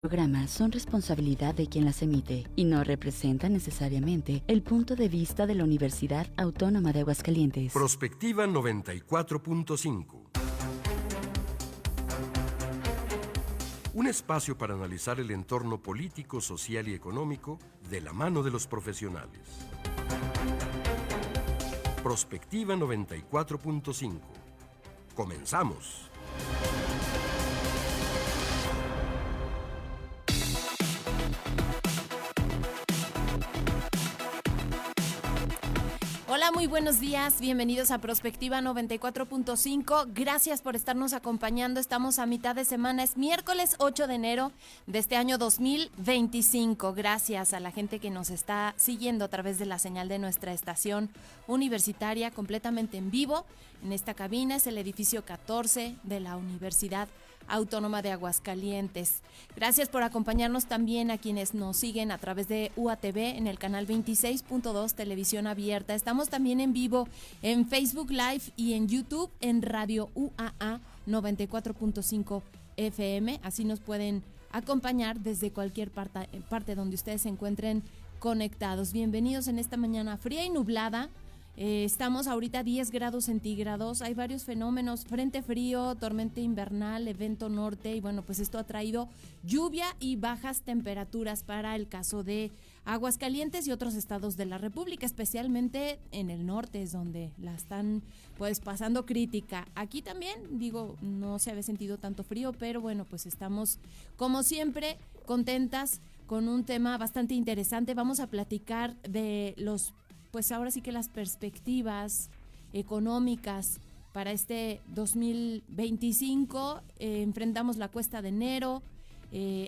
Programas son responsabilidad de quien las emite y no representan necesariamente el punto de vista de la Universidad Autónoma de Aguascalientes. Prospectiva 94.5. Un espacio para analizar el entorno político, social y económico de la mano de los profesionales. Prospectiva 94.5. Comenzamos. Hola, muy buenos días, bienvenidos a Prospectiva 94.5, gracias por estarnos acompañando, estamos a mitad de semana, es miércoles 8 de enero de este año 2025, gracias a la gente que nos está siguiendo a través de la señal de nuestra estación universitaria completamente en vivo. En esta cabina es el edificio 14 de la Universidad Autónoma de Aguascalientes. Gracias por acompañarnos también a quienes nos siguen a través de UATV en el canal 26.2 Televisión Abierta. Estamos también en vivo en Facebook Live y en YouTube en Radio UAA 94.5 FM. Así nos pueden acompañar desde cualquier parte donde ustedes se encuentren conectados. Bienvenidos en esta mañana fría y nublada. Estamos ahorita a 10 grados centígrados, hay varios fenómenos, frente frío, tormenta invernal, evento norte y bueno, pues esto ha traído lluvia y bajas temperaturas para el caso de Aguascalientes y otros estados de la República, especialmente en el norte es donde la están pues pasando crítica. Aquí también, digo, no se había sentido tanto frío, pero bueno, pues estamos como siempre contentas con un tema bastante interesante. Vamos a platicar de pues ahora sí que las perspectivas económicas para este 2025, enfrentamos la cuesta de enero,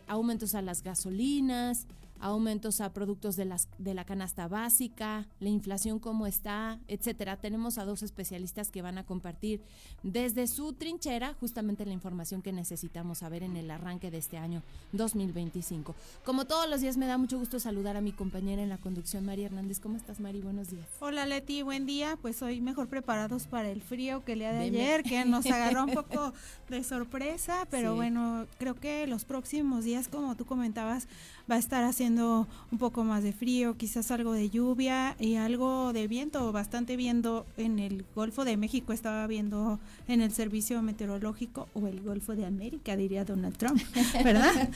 aumentos a las gasolinas, aumentos a productos de la canasta básica, la inflación cómo está, etcétera. Tenemos a dos especialistas que van a compartir desde su trinchera justamente la información que necesitamos saber en el arranque de este año 2025. Como todos los días me da mucho gusto saludar a mi compañera en la conducción, Mari Hernández. ¿Cómo estás, Mari? Buenos días. Hola, Leti, buen día. Pues hoy mejor preparados para el frío que el día de ayer, que nos agarró un poco de sorpresa, pero sí. Bueno, creo que los próximos días, como tú comentabas, va a estar haciendo un poco más de frío, quizás algo de lluvia y algo de viento, bastante viento en el Golfo de México, estaba viendo en el servicio meteorológico, o el Golfo de América, diría Donald Trump, ¿verdad?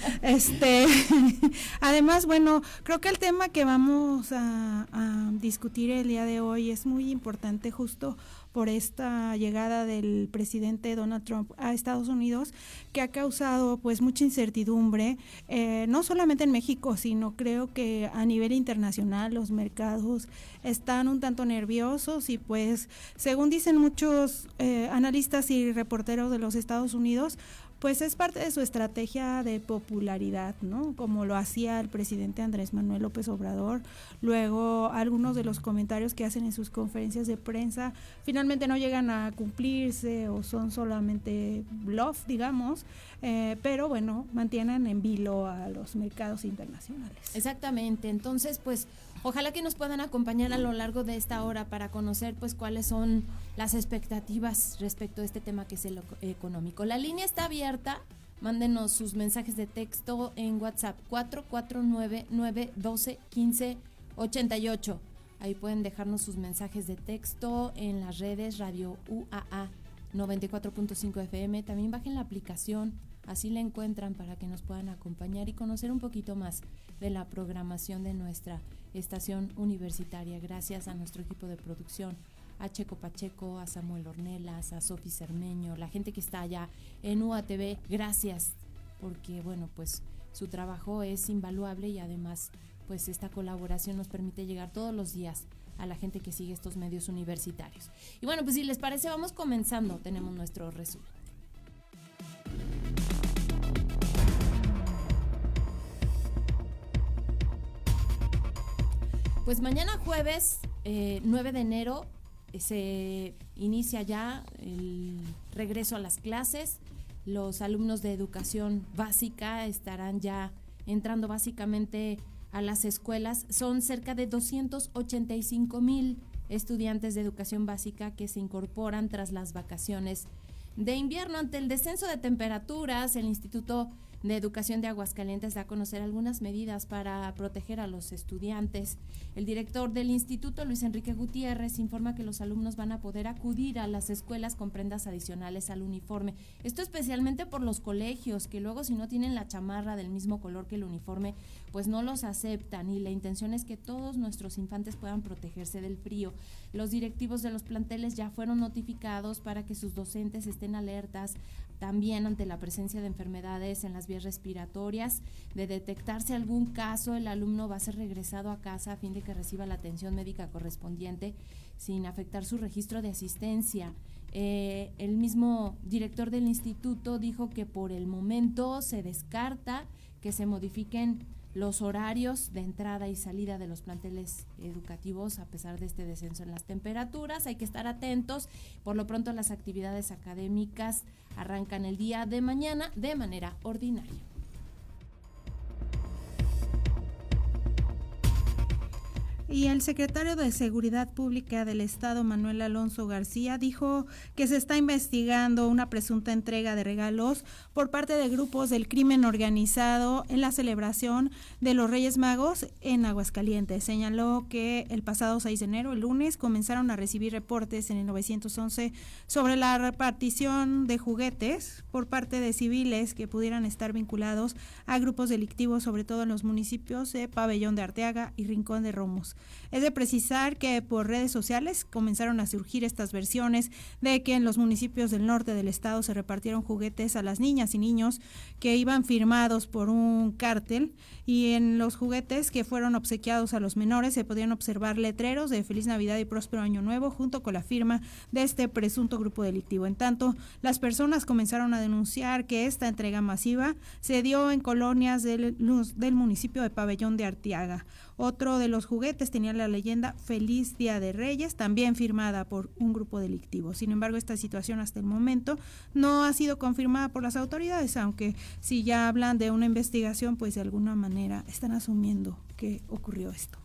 Además, bueno, creo que el tema que vamos a discutir el día de hoy es muy importante justo por esta llegada del presidente Donald Trump a Estados Unidos, que ha causado pues mucha incertidumbre, no solamente en México, sino creo que a nivel internacional los mercados están un tanto nerviosos y pues según dicen muchos analistas y reporteros de los Estados Unidos, pues es parte de su estrategia de popularidad, ¿no? Como lo hacía el presidente Andrés Manuel López Obrador. Luego, algunos de los comentarios que hacen en sus conferencias de prensa finalmente no llegan a cumplirse o son solamente bluff, digamos, pero bueno, mantienen en vilo a los mercados internacionales. Exactamente, entonces pues ojalá que nos puedan acompañar a lo largo de esta hora para conocer pues cuáles son las expectativas respecto a este tema que es el económico. La línea está abierta, mándenos sus mensajes de texto en WhatsApp 449-912-1588. Ahí pueden dejarnos sus mensajes de texto en las redes Radio UAA 94.5 FM. También bajen la aplicación, así la encuentran para que nos puedan acompañar y conocer un poquito más de la programación de nuestra estación universitaria. Gracias a nuestro equipo de producción, a Checo Pacheco, a Samuel Ornelas, a Sofi Cermeño, la gente que está allá en UATV, gracias, porque bueno, pues su trabajo es invaluable y además pues esta colaboración nos permite llegar todos los días a la gente que sigue estos medios universitarios. Y bueno, pues si les parece, vamos comenzando, tenemos nuestro resumen. Pues mañana jueves 9 de enero se inicia ya el regreso a las clases. Los alumnos de educación básica estarán ya entrando básicamente a las escuelas. Son cerca de 285,000 estudiantes de educación básica que se incorporan tras las vacaciones de invierno. Ante el descenso de temperaturas, el Instituto de Educación de Aguascalientes da a conocer algunas medidas para proteger a los estudiantes. El director del instituto, Luis Enrique Gutiérrez, informa que los alumnos van a poder acudir a las escuelas con prendas adicionales al uniforme. Esto especialmente por los colegios, que luego si no tienen la chamarra del mismo color que el uniforme, pues no los aceptan, y la intención es que todos nuestros infantes puedan protegerse del frío. Los directivos de los planteles ya fueron notificados para que sus docentes estén alertas también ante la presencia de enfermedades en las vías respiratorias. De detectarse algún caso, el alumno va a ser regresado a casa a fin de que reciba la atención médica correspondiente sin afectar su registro de asistencia. El mismo director del instituto dijo que por el momento se descarta que se modifiquen los horarios de entrada y salida de los planteles educativos a pesar de este descenso en las temperaturas. Hay que estar atentos. Por lo pronto las actividades académicas arrancan el día de mañana de manera ordinaria. Y el secretario de Seguridad Pública del Estado, Manuel Alonso García, dijo que se está investigando una presunta entrega de regalos por parte de grupos del crimen organizado en la celebración de los Reyes Magos en Aguascalientes. Señaló que el pasado 6 de enero, el lunes, comenzaron a recibir reportes en el 911 sobre la repartición de juguetes por parte de civiles que pudieran estar vinculados a grupos delictivos, sobre todo en los municipios de Pabellón de Arteaga y Rincón de Romos. Es de precisar que por redes sociales comenzaron a surgir estas versiones de que en los municipios del norte del estado se repartieron juguetes a las niñas y niños que iban firmados por un cártel, y en los juguetes que fueron obsequiados a los menores se podían observar letreros de Feliz Navidad y Próspero Año Nuevo junto con la firma de este presunto grupo delictivo. En tanto, las personas comenzaron a denunciar que esta entrega masiva se dio en colonias del municipio de Pabellón de Arteaga. Otro de los juguetes tenía la leyenda Feliz Día de Reyes, también firmada por un grupo delictivo. Sin embargo, esta situación hasta el momento no ha sido confirmada por las autoridades, aunque si ya hablan de una investigación, pues de alguna manera están asumiendo que ocurrió esto.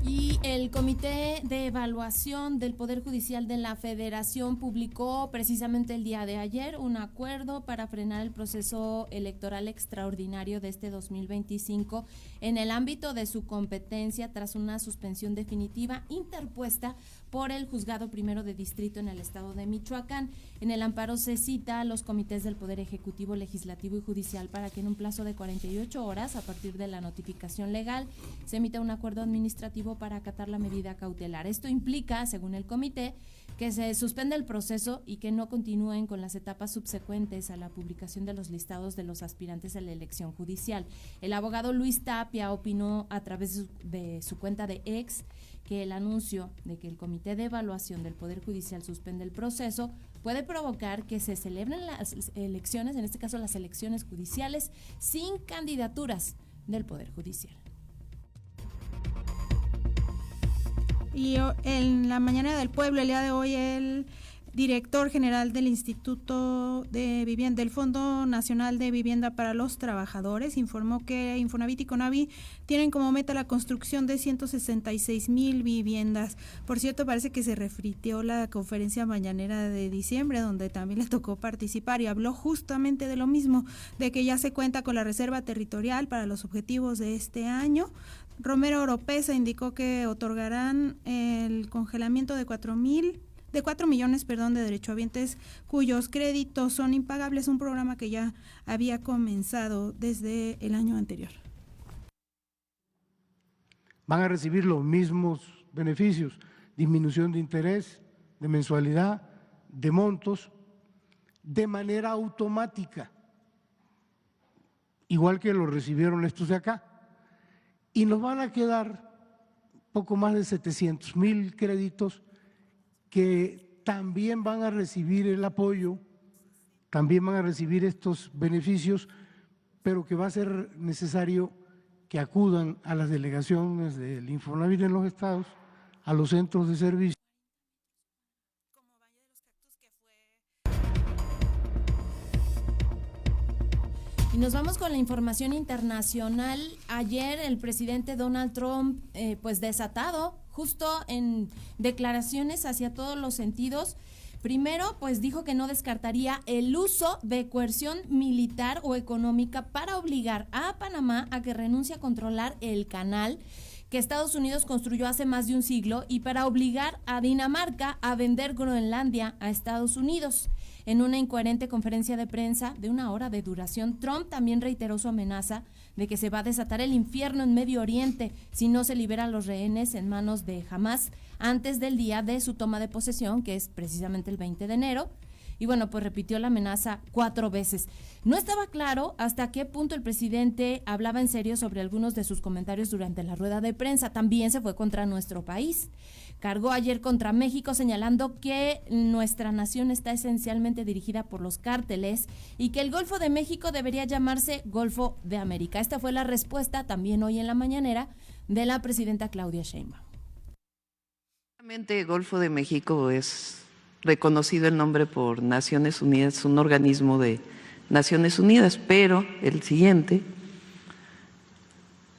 Y el Comité de Evaluación del Poder Judicial de la Federación publicó precisamente el día de ayer un acuerdo para frenar el proceso electoral extraordinario de este 2025 en el ámbito de su competencia tras una suspensión definitiva interpuesta por el Juzgado Primero de Distrito en el estado de Michoacán. En el amparo se cita a los comités del Poder Ejecutivo, Legislativo y Judicial para que en un plazo de 48 horas a partir de la notificación legal se emita un acuerdo administrativo para acatar la medida cautelar. Esto implica, según el comité, que se suspenda el proceso y que no continúen con las etapas subsecuentes a la publicación de los listados de los aspirantes a la elección judicial. El abogado Luis Tapia opinó a través de su cuenta de X que el anuncio de que el Comité de Evaluación del Poder Judicial suspende el proceso puede provocar que se celebren las elecciones, en este caso las elecciones judiciales, sin candidaturas del Poder Judicial. Y en la mañana del pueblo, el día de hoy, el director general del Instituto de Vivienda, del Fondo Nacional de Vivienda para los Trabajadores, informó que Infonavit y Conavi tienen como meta la construcción de 166,000 viviendas. Por cierto, parece que se refriteó la conferencia mañanera de diciembre, donde también le tocó participar, y habló justamente de lo mismo, de que ya se cuenta con la reserva territorial para los objetivos de este año. Romero Oropesa indicó que otorgarán el congelamiento de 4 millones de derechohabientes cuyos créditos son impagables, un programa que ya había comenzado desde el año anterior. Van a recibir los mismos beneficios, disminución de interés, de mensualidad, de montos, de manera automática, igual que lo recibieron estos de acá. Y nos van a quedar poco más de 700,000 créditos que también van a recibir el apoyo, también van a recibir estos beneficios, pero que va a ser necesario que acudan a las delegaciones del Infonavit en los estados, a los centros de servicio. Y nos vamos con la información internacional. Ayer el presidente Donald Trump, pues desatado, justo en declaraciones hacia todos los sentidos, Primero, pues dijo que no descartaría el uso de coerción militar o económica para obligar a Panamá a que renuncie a controlar el canal que Estados Unidos construyó hace más de un siglo y para obligar a Dinamarca a vender Groenlandia a Estados Unidos. En una incoherente conferencia de prensa de 1 hora de duración, Trump también reiteró su amenaza de que se va a desatar el infierno en Medio Oriente si no se liberan los rehenes en manos de Hamás antes del día de su toma de posesión, que es precisamente el 20 de enero. Y bueno, pues repitió la amenaza 4 veces. No estaba claro hasta qué punto el presidente hablaba en serio sobre algunos de sus comentarios durante la rueda de prensa. También se fue contra nuestro país. Cargó ayer contra México señalando que nuestra nación está esencialmente dirigida por los cárteles y que el Golfo de México debería llamarse Golfo de América. Esta fue la respuesta también hoy en la mañanera de la presidenta Claudia Sheinbaum. Realmente Golfo de México es reconocido el nombre por Naciones Unidas, un organismo de Naciones Unidas, pero el siguiente,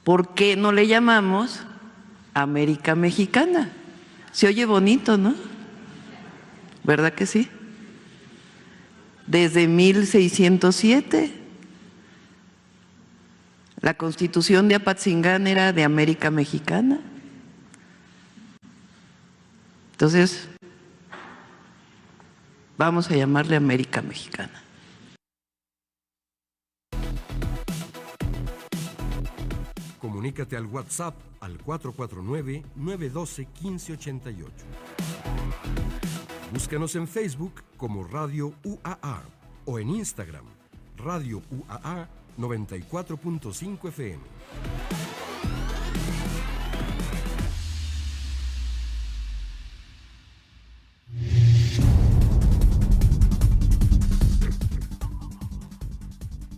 ¿por qué no le llamamos América Mexicana? Se oye bonito, ¿no? ¿Verdad que sí? Desde 1607, la Constitución de Apatzingán era de América Mexicana. Entonces, vamos a llamarle América Mexicana. Comunícate al WhatsApp al 449-912-1588. Búscanos en Facebook como Radio UAA o en Instagram, Radio UAA 94.5 FM.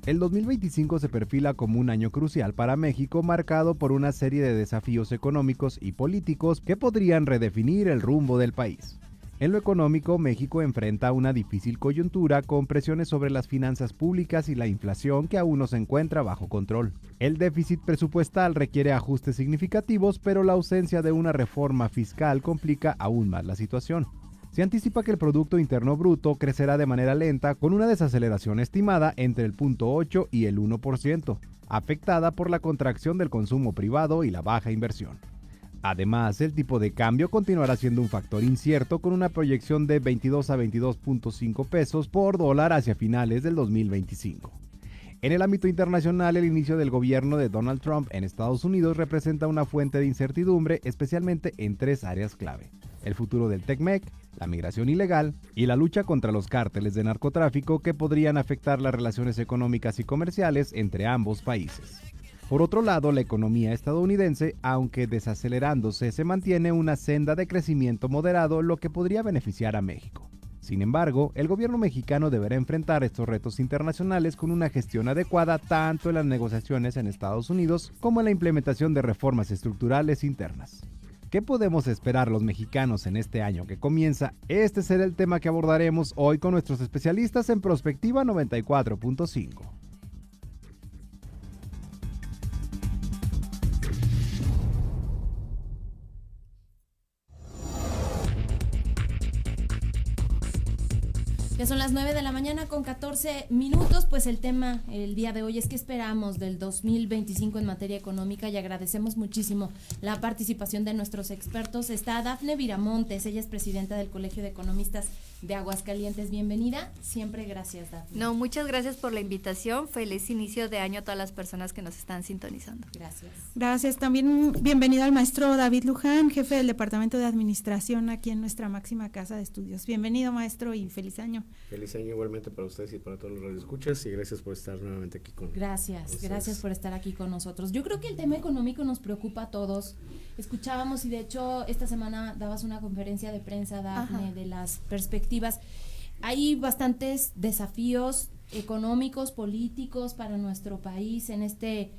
El 2025 se perfila como un año crucial para México, marcado por una serie de desafíos económicos y políticos que podrían redefinir el rumbo del país. En lo económico, México enfrenta una difícil coyuntura con presiones sobre las finanzas públicas y la inflación que aún no se encuentra bajo control. El déficit presupuestal requiere ajustes significativos, pero la ausencia de una reforma fiscal complica aún más la situación. Se anticipa que el Producto Interno Bruto crecerá de manera lenta con una desaceleración estimada entre el 0.8 y el 1%, afectada por la contracción del consumo privado y la baja inversión. Además, el tipo de cambio continuará siendo un factor incierto con una proyección de 22 a 22.5 pesos por dólar hacia finales del 2025. En el ámbito internacional, el inicio del gobierno de Donald Trump en Estados Unidos representa una fuente de incertidumbre, especialmente en 3 áreas clave: el futuro del TECMEC, la migración ilegal y la lucha contra los cárteles de narcotráfico que podrían afectar las relaciones económicas y comerciales entre ambos países. Por otro lado, la economía estadounidense, aunque desacelerándose, se mantiene una senda de crecimiento moderado, lo que podría beneficiar a México. Sin embargo, el gobierno mexicano deberá enfrentar estos retos internacionales con una gestión adecuada tanto en las negociaciones en Estados Unidos como en la implementación de reformas estructurales internas. ¿Qué podemos esperar los mexicanos en este año que comienza? Este será el tema que abordaremos hoy con nuestros especialistas en Prospectiva 94.5. Ya son las 9 de la mañana con 14 minutos, pues el tema el día de hoy es qué esperamos del 2025 en materia económica y agradecemos muchísimo la participación de nuestros expertos. Está Dafne Viramontes, ella es presidenta del Colegio de Economistas de Aguascalientes. Bienvenida, siempre gracias, Dafne. No, muchas gracias por la invitación, feliz inicio de año a todas las personas que nos están sintonizando. Gracias. Gracias, también bienvenido al maestro David Luján, jefe del Departamento de Administración aquí en nuestra máxima casa de estudios. Bienvenido, maestro, y feliz año. Feliz año igualmente para ustedes y para todos los radioescuchas y gracias por estar nuevamente aquí con nosotros. Gracias por estar aquí con nosotros. Yo creo que el tema económico nos preocupa a todos. Escuchábamos y de hecho esta semana dabas una conferencia de prensa, Dafne, de las perspectivas. Hay bastantes desafíos económicos, políticos para nuestro país en este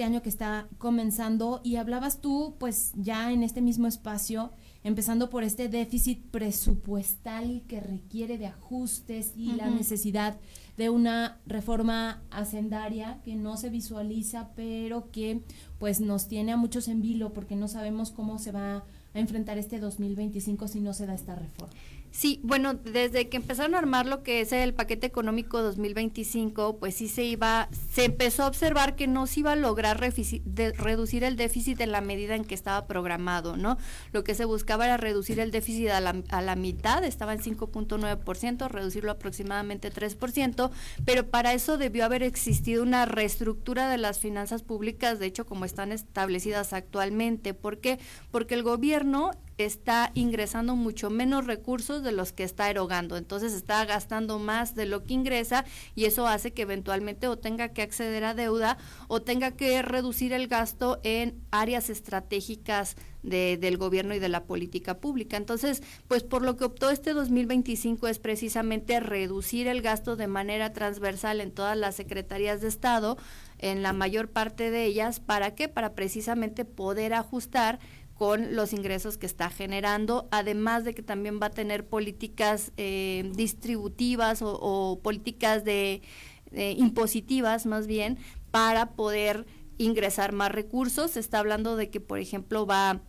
año que está comenzando y hablabas tú pues ya en este mismo espacio empezando por este déficit presupuestal que requiere de ajustes y la necesidad de una reforma hacendaria que no se visualiza, pero que pues nos tiene a muchos en vilo porque no sabemos cómo se va a enfrentar este 2025 si no se da esta reforma. Sí, bueno, desde que empezaron a armar lo que es el paquete económico 2025, pues sí se empezó a observar que no se iba a lograr reducir el déficit en la medida en que estaba programado, ¿no? Lo que se buscaba era reducir el déficit a la mitad, estaba en 5.9%, reducirlo aproximadamente 3%, pero para eso debió haber existido una reestructura de las finanzas públicas, de hecho, como están establecidas actualmente. ¿Por qué? Porque el gobierno está ingresando mucho menos recursos de los que está erogando, entonces está gastando más de lo que ingresa y eso hace que eventualmente o tenga que acceder a deuda o tenga que reducir el gasto en áreas estratégicas del gobierno y de la política pública. Entonces, pues por lo que optó este 2025 es precisamente reducir el gasto de manera transversal en todas las secretarías de Estado, en la mayor parte de ellas. ¿Para qué? Para precisamente poder ajustar con los ingresos que está generando, además de que también va a tener políticas distributivas o políticas impositivas más bien, para poder ingresar más recursos. Se está hablando de que, por ejemplo, va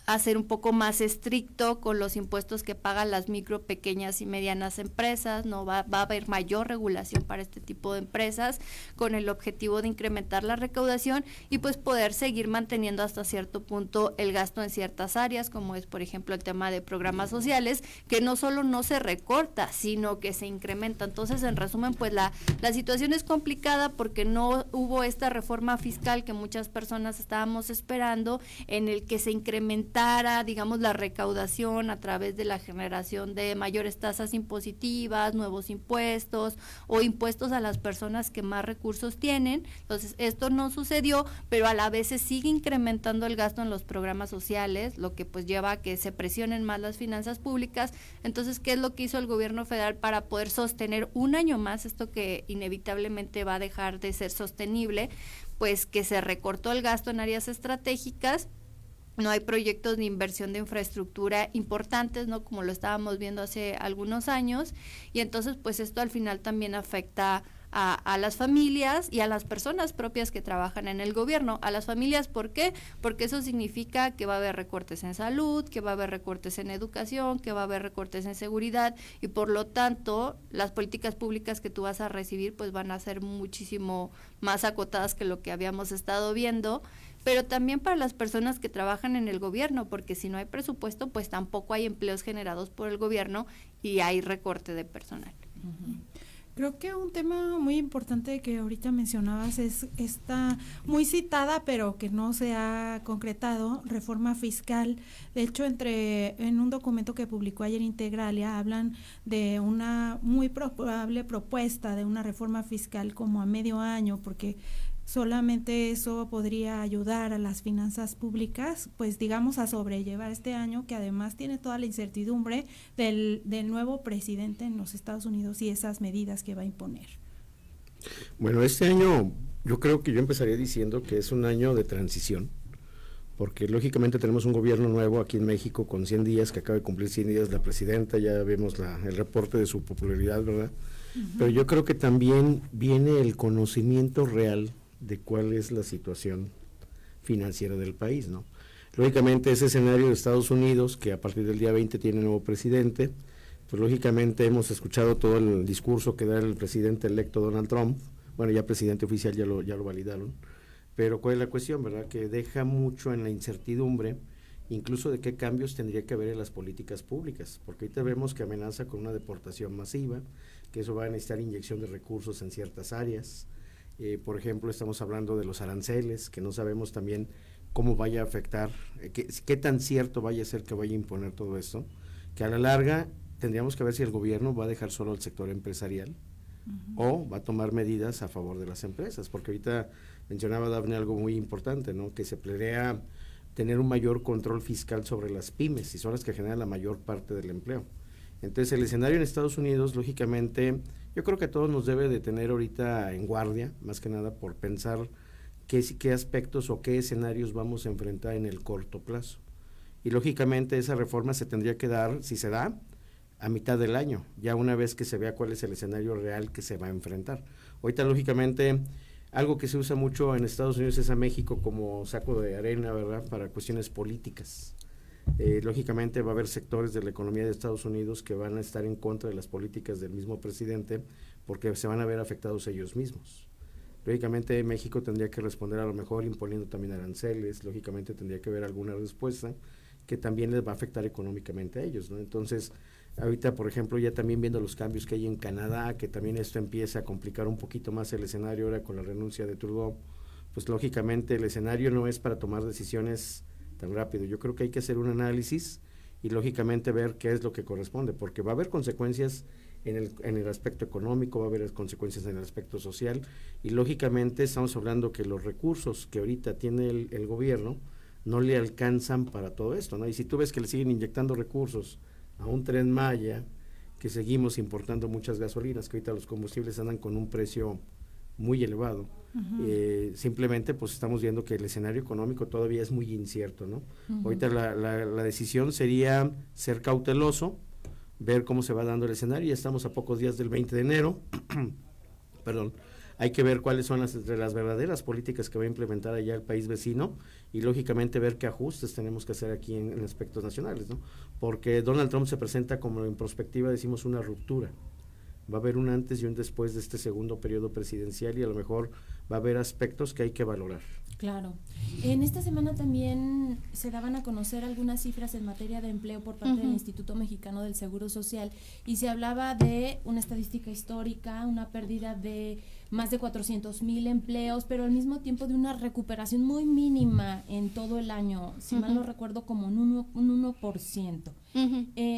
a ser un poco más estricto con los impuestos que pagan las micro, pequeñas y medianas empresas, no va a haber mayor regulación para este tipo de empresas, con el objetivo de incrementar la recaudación y pues poder seguir manteniendo hasta cierto punto el gasto en ciertas áreas, como es por ejemplo el tema de programas sociales, que no solo no se recorta, sino que se incrementa. Entonces, en resumen, pues la situación es complicada porque no hubo esta reforma fiscal que muchas personas estábamos esperando, en el que se incrementara, digamos, la recaudación a través de la generación de mayores tasas impositivas, nuevos impuestos o impuestos a las personas que más recursos tienen. Entonces, esto no sucedió, pero a la vez se sigue incrementando el gasto en los programas sociales, lo que pues lleva a que se presionen más las finanzas públicas. Entonces, ¿qué es lo que hizo el gobierno federal para poder sostener un año más esto que inevitablemente va a dejar de ser sostenible? Pues que se recortó el gasto en áreas estratégicas. No hay proyectos de inversión de infraestructura importantes, ¿no? Como lo estábamos viendo hace algunos años, y entonces pues esto al final también afecta a las familias y a las personas propias que trabajan en el gobierno. A las familias, ¿por qué? Porque eso significa que va a haber recortes en salud, que va a haber recortes en educación, que va a haber recortes en seguridad, y por lo tanto las políticas públicas que tú vas a recibir pues van a ser muchísimo más acotadas que lo que habíamos estado viendo. Pero también para las personas que trabajan en el gobierno, porque si no hay presupuesto, pues tampoco hay empleos generados por el gobierno y hay recorte de personal. Uh-huh. Creo que un tema muy importante que ahorita mencionabas es esta muy citada, pero que no se ha concretado, reforma fiscal. De hecho, en un documento que publicó ayer Integralia, hablan de una muy probable propuesta de una reforma fiscal como a medio año, porque solamente eso podría ayudar a las finanzas públicas, pues digamos, a sobrellevar este año, que además tiene toda la incertidumbre del nuevo presidente en los Estados Unidos y esas medidas que va a imponer. Bueno, este año yo creo que yo empezaría diciendo que es un año de transición, porque lógicamente tenemos un gobierno nuevo aquí en México con 100 días, que acaba de cumplir 100 días la presidenta, ya vemos el reporte de su popularidad, ¿verdad? Uh-huh. Pero yo creo que también viene el conocimiento real de cuál es la situación financiera del país, ¿no? Lógicamente ese escenario de Estados Unidos, que a partir del día 20 tiene nuevo presidente, pues lógicamente hemos escuchado todo el discurso que da el presidente electo Donald Trump, bueno, ya presidente oficial, ya lo validaron, pero ¿cuál es la cuestión, verdad? Que deja mucho en la incertidumbre, incluso de qué cambios tendría que haber en las políticas públicas, porque ahorita vemos que amenaza con una deportación masiva, que eso va a necesitar inyección de recursos en ciertas áreas. Por ejemplo, estamos hablando de los aranceles, que no sabemos también cómo vaya a afectar, qué tan cierto vaya a ser que vaya a imponer todo esto, que a la larga tendríamos que ver si el gobierno va a dejar solo al sector empresarial o va a tomar medidas a favor de las empresas, porque ahorita mencionaba Dafne algo muy importante, ¿no? Que se planea tener un mayor control fiscal sobre las pymes, y son las que generan la mayor parte del empleo. Entonces, el escenario en Estados Unidos, lógicamente, yo creo que a todos nos debe de tener ahorita en guardia, más que nada por pensar qué aspectos o qué escenarios vamos a enfrentar en el corto plazo. Y lógicamente esa reforma se tendría que dar, si se da, a mitad del año, ya una vez que se vea cuál es el escenario real que se va a enfrentar. Ahorita, lógicamente, algo que se usa mucho en Estados Unidos es a México como saco de arena, ¿verdad?, para cuestiones políticas. Lógicamente va a haber sectores de la economía de Estados Unidos que van a estar en contra de las políticas del mismo presidente porque se van a ver afectados ellos mismos. Lógicamente México tendría que responder a lo mejor imponiendo también aranceles, lógicamente tendría que haber alguna respuesta que también les va a afectar económicamente a ellos, ¿no? Entonces, ahorita, por ejemplo, ya también viendo los cambios que hay en Canadá, que también esto empieza a complicar un poquito más el escenario ahora con la renuncia de Trudeau, pues lógicamente el escenario no es para tomar decisiones tan rápido. Yo creo que hay que hacer un análisis y lógicamente ver qué es lo que corresponde, porque va a haber consecuencias en el aspecto económico, va a haber consecuencias en el aspecto social y lógicamente estamos hablando que los recursos que ahorita tiene el gobierno no le alcanzan para todo esto, ¿no? Y si tú ves que le siguen inyectando recursos a un Tren Maya, que seguimos importando muchas gasolinas, que ahorita los combustibles andan con un precio muy elevado, simplemente pues estamos viendo que el escenario económico todavía es muy incierto, ¿no? Ahorita la decisión sería ser cauteloso, ver cómo se va dando el escenario. Ya estamos a pocos días del 20 de enero, perdón, hay que ver cuáles son las verdaderas políticas que va a implementar allá el país vecino y lógicamente ver qué ajustes tenemos que hacer aquí en aspectos nacionales, ¿no? Porque Donald Trump se presenta como en perspectiva, decimos, una ruptura. Va a haber un antes y un después de este segundo periodo presidencial y a lo mejor va a haber aspectos que hay que valorar. Claro. En esta semana también se daban a conocer algunas cifras en materia de empleo por parte del Instituto Mexicano del Seguro Social y se hablaba de una estadística histórica, una pérdida de más de 400,000 empleos, pero al mismo tiempo de una recuperación muy mínima en todo el año, si mal no recuerdo como un 1%.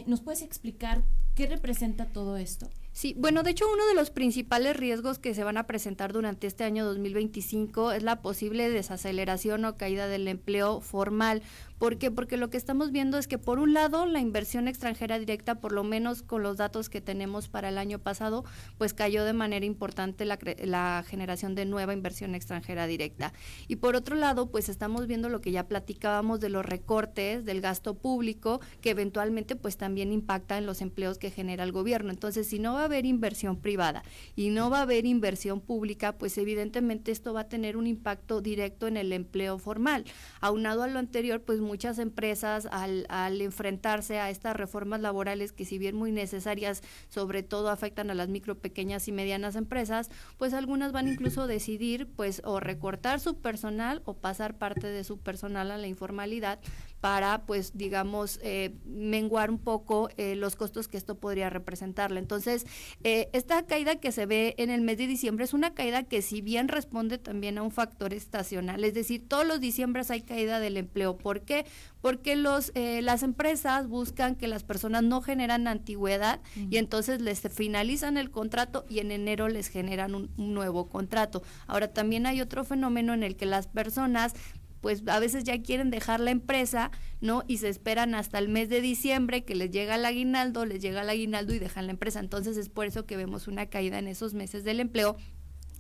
¿Nos puedes explicar qué representa todo esto? Sí, bueno, de hecho uno de los principales riesgos que se van a presentar durante este año 2025 es la posible desaceleración o caída del empleo formal. ¿Por qué? Porque lo que estamos viendo es que por un lado la inversión extranjera directa, por lo menos con los datos que tenemos para el año pasado, pues cayó de manera importante la generación de nueva inversión extranjera directa. Y por otro lado, pues estamos viendo lo que ya platicábamos de los recortes del gasto público, que eventualmente pues también impacta en los empleos que genera el gobierno. Entonces, si no va a haber inversión privada y no va a haber inversión pública, pues evidentemente esto va a tener un impacto directo en el empleo formal. Aunado a lo anterior, pues muchas empresas al enfrentarse a estas reformas laborales que si bien muy necesarias, sobre todo afectan a las micro, pequeñas y medianas empresas, pues algunas van incluso a decidir pues o recortar su personal o pasar parte de su personal a la informalidad para pues digamos menguar un poco los costos que esto podría representarle. Entonces esta caída que se ve en el mes de diciembre es una caída que si bien responde también a un factor estacional, es decir, todos los diciembres hay caída del empleo. ¿Por qué? Porque las empresas buscan que las personas no generan antigüedad y entonces les finalizan el contrato y en enero les generan un nuevo contrato. Ahora también hay otro fenómeno en el que las personas pues a veces ya quieren dejar la empresa, ¿no? Y se esperan hasta el mes de diciembre que les llega el aguinaldo y dejan la empresa. Entonces es por eso que vemos una caída en esos meses del empleo.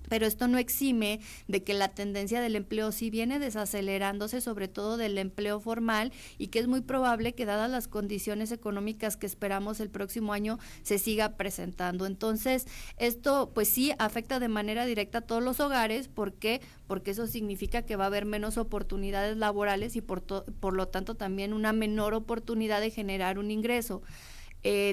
Pero esto no exime de que la tendencia del empleo sí viene desacelerándose, sobre todo del empleo formal, y que es muy probable que dadas las condiciones económicas que esperamos el próximo año se siga presentando. Entonces, esto pues sí afecta de manera directa a todos los hogares. ¿Por qué? Porque eso significa que va a haber menos oportunidades laborales y por lo tanto también una menor oportunidad de generar un ingreso.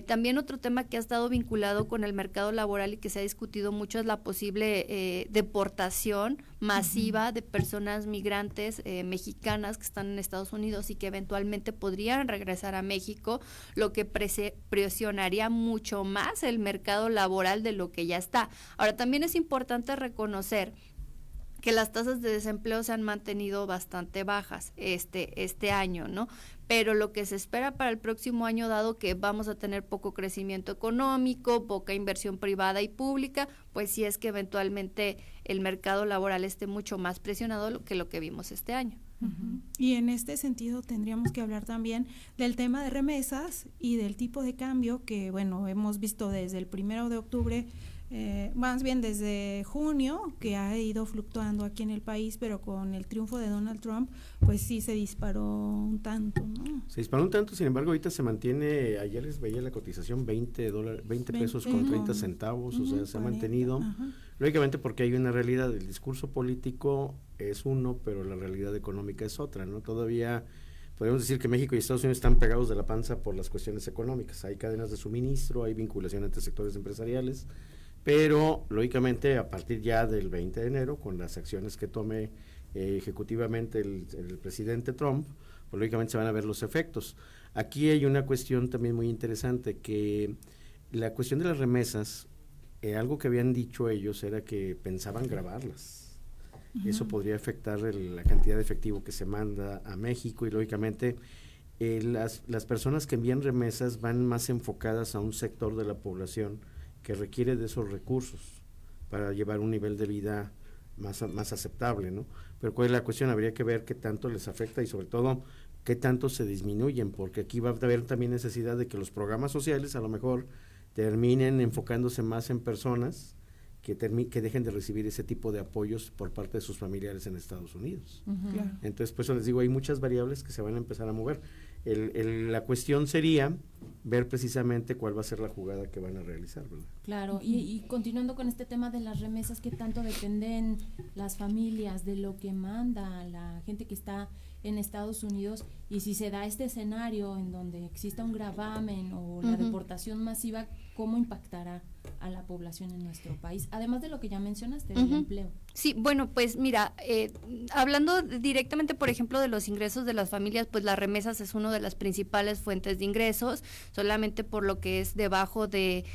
También otro tema que ha estado vinculado con el mercado laboral y que se ha discutido mucho es la posible deportación masiva de personas migrantes mexicanas que están en Estados Unidos y que eventualmente podrían regresar a México, lo que presionaría mucho más el mercado laboral de lo que ya está. Ahora, también es importante reconocer que las tasas de desempleo se han mantenido bastante bajas este año, ¿no? Pero lo que se espera para el próximo año, dado que vamos a tener poco crecimiento económico, poca inversión privada y pública, pues sí es que eventualmente el mercado laboral esté mucho más presionado que lo que vimos este año. Y en este sentido tendríamos que hablar también del tema de remesas y del tipo de cambio que, bueno, hemos visto desde el 1 de octubre, más bien desde junio, que ha ido fluctuando aquí en el país, pero con el triunfo de Donald Trump, pues sí se disparó un tanto, ¿no? Se disparó un tanto, sin embargo, ahorita se mantiene, ayer les veía la cotización, $20 pesos con 30 centavos, o sea, se ha mantenido. Lógicamente porque hay una realidad, el discurso político es uno, pero la realidad económica es otra, ¿no? Todavía podemos decir que México y Estados Unidos están pegados de la panza por las cuestiones económicas. Hay cadenas de suministro, hay vinculación entre sectores empresariales, pero lógicamente a partir ya del 20 de enero, con las acciones que tome ejecutivamente el presidente Trump, pues lógicamente se van a ver los efectos. Aquí hay una cuestión también muy interesante, que la cuestión de las remesas, algo que habían dicho ellos era que pensaban grabarlas. Eso podría afectar la cantidad de efectivo que se manda a México y lógicamente las personas que envían remesas van más enfocadas a un sector de la población que requiere de esos recursos para llevar un nivel de vida más aceptable, ¿no? Pero ¿cuál es la cuestión? Habría que ver qué tanto les afecta y sobre todo qué tanto se disminuyen, porque aquí va a haber también necesidad de que los programas sociales a lo mejor terminen enfocándose más en personas que dejen de recibir ese tipo de apoyos por parte de sus familiares en Estados Unidos. Claro. Entonces, por eso les digo, hay muchas variables que se van a empezar a mover. La cuestión sería ver precisamente cuál va a ser la jugada que van a realizar, ¿verdad? Claro, y continuando con este tema de las remesas, ¿qué tanto dependen las familias de lo que manda la gente que está en Estados Unidos? Y si se da este escenario en donde exista un gravamen o la deportación masiva, ¿cómo impactará a la población en nuestro país? Además de lo que ya mencionaste, del empleo. Sí, bueno, pues mira, hablando directamente, por ejemplo, de los ingresos de las familias, pues las remesas es una de las principales fuentes de ingresos, solamente por lo que es debajo de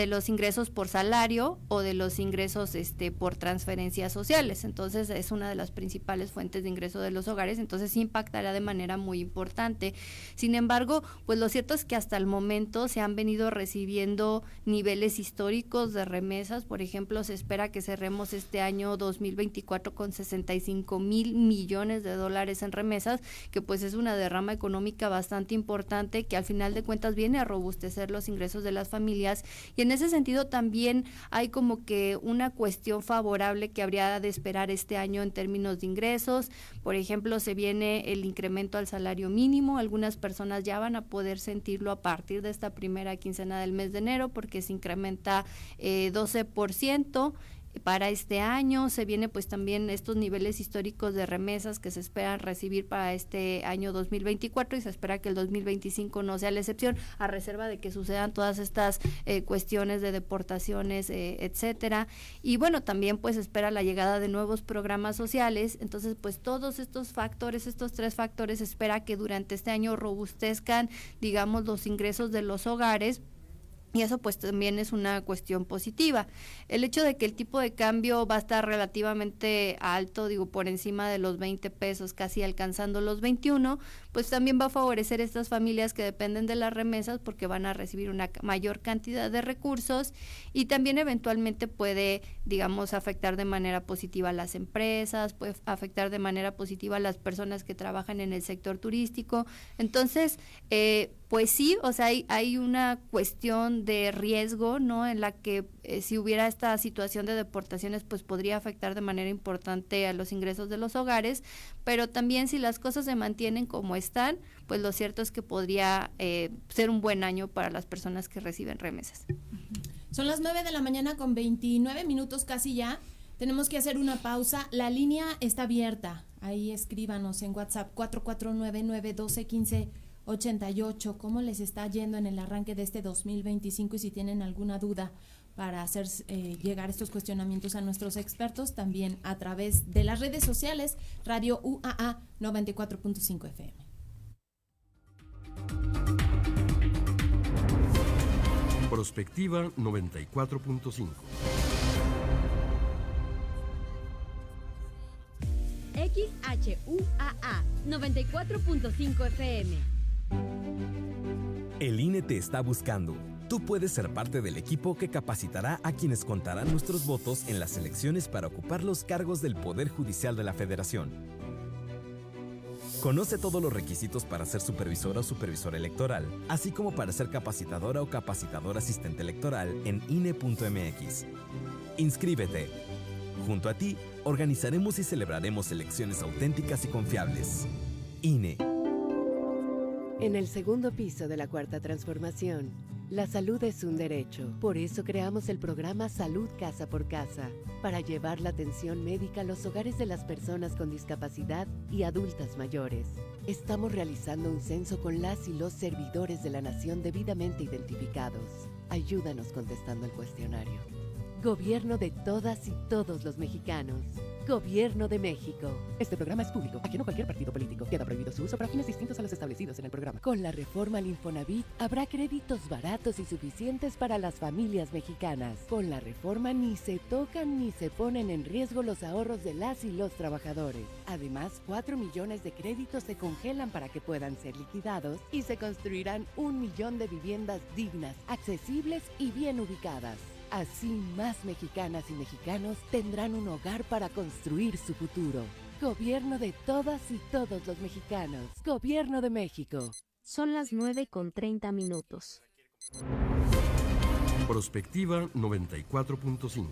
los ingresos por salario o de los ingresos por transferencias sociales. Entonces es una de las principales fuentes de ingreso de los hogares, entonces sí impactará de manera muy importante. Sin embargo, pues lo cierto es que hasta el momento se han venido recibiendo niveles históricos de remesas. Por ejemplo, se espera que cerremos este año 2024 con 65,000 millones de dólares en remesas, que pues es una derrama económica bastante importante que al final de cuentas viene a robustecer los ingresos de las familias, y en ese sentido también hay como que una cuestión favorable que habría de esperar este año en términos de ingresos. Por ejemplo, se viene el incremento al salario mínimo, algunas personas ya van a poder sentirlo a partir de esta primera quincena del mes de enero, porque se incrementa 12% para este año. Se viene pues también estos niveles históricos de remesas que se esperan recibir para este año 2024, y se espera que el 2025 no sea la excepción, a reserva de que sucedan todas estas cuestiones de deportaciones, etcétera. Y bueno, también pues espera la llegada de nuevos programas sociales. Entonces pues todos estos factores, estos tres factores, espera que durante este año robustezcan, digamos, los ingresos de los hogares. Y eso pues también es una cuestión positiva. El hecho de que el tipo de cambio va a estar relativamente alto, digo, por encima de los 20 pesos, casi alcanzando los 21, pues también va a favorecer a estas familias que dependen de las remesas, porque van a recibir una mayor cantidad de recursos, y también eventualmente puede, digamos, afectar de manera positiva a las empresas, puede afectar de manera positiva a las personas que trabajan en el sector turístico. Entonces, pues sí, o sea, hay una cuestión de riesgo, ¿no?, en la que si hubiera esta situación de deportaciones, pues podría afectar de manera importante a los ingresos de los hogares, pero también si las cosas se mantienen como están, pues lo cierto es que podría ser un buen año para las personas que reciben remesas. Son las 9 de la mañana con 29 minutos casi ya. Tenemos que hacer una pausa. La línea está abierta. Ahí escríbanos en WhatsApp 4499121588. ¿Cómo les está yendo en el arranque de este 2025? Y si tienen alguna duda para hacer llegar estos cuestionamientos a nuestros expertos, también a través de las redes sociales, Radio UAA 94.5 FM. Prospectiva 94.5. XHUAA 94.5 FM. El INE te está buscando. Tú puedes ser parte del equipo que capacitará a quienes contarán nuestros votos en las elecciones para ocupar los cargos del Poder Judicial de la Federación. Conoce todos los requisitos para ser supervisora o supervisor electoral, así como para ser capacitadora o capacitador asistente electoral en INE.mx. Inscríbete. Junto a ti, organizaremos y celebraremos elecciones auténticas y confiables. INE. En el segundo piso de la Cuarta Transformación, La salud es un derecho. Por eso creamos el programa Salud Casa por Casa, para llevar la atención médica a los hogares de las personas con discapacidad y adultas mayores. Estamos realizando un censo con las y los servidores de la nación debidamente identificados. Ayúdanos contestando el cuestionario. Gobierno de todas y todos los mexicanos. Gobierno de México. Este programa es público, ajeno a cualquier partido político. Queda prohibido su uso para fines distintos a los establecidos en el programa. Con la reforma al Infonavit, habrá créditos baratos y suficientes para las familias mexicanas. Con la reforma ni se tocan ni se ponen en riesgo los ahorros de las y los trabajadores. Además, 4 millones de créditos se congelan para que puedan ser liquidados y se construirán 1 millón de viviendas dignas, accesibles y bien ubicadas. Así más mexicanas y mexicanos tendrán un hogar para construir su futuro. Gobierno de todas y todos los mexicanos. Gobierno de México. Son las 9:30. Prospectiva 94.5.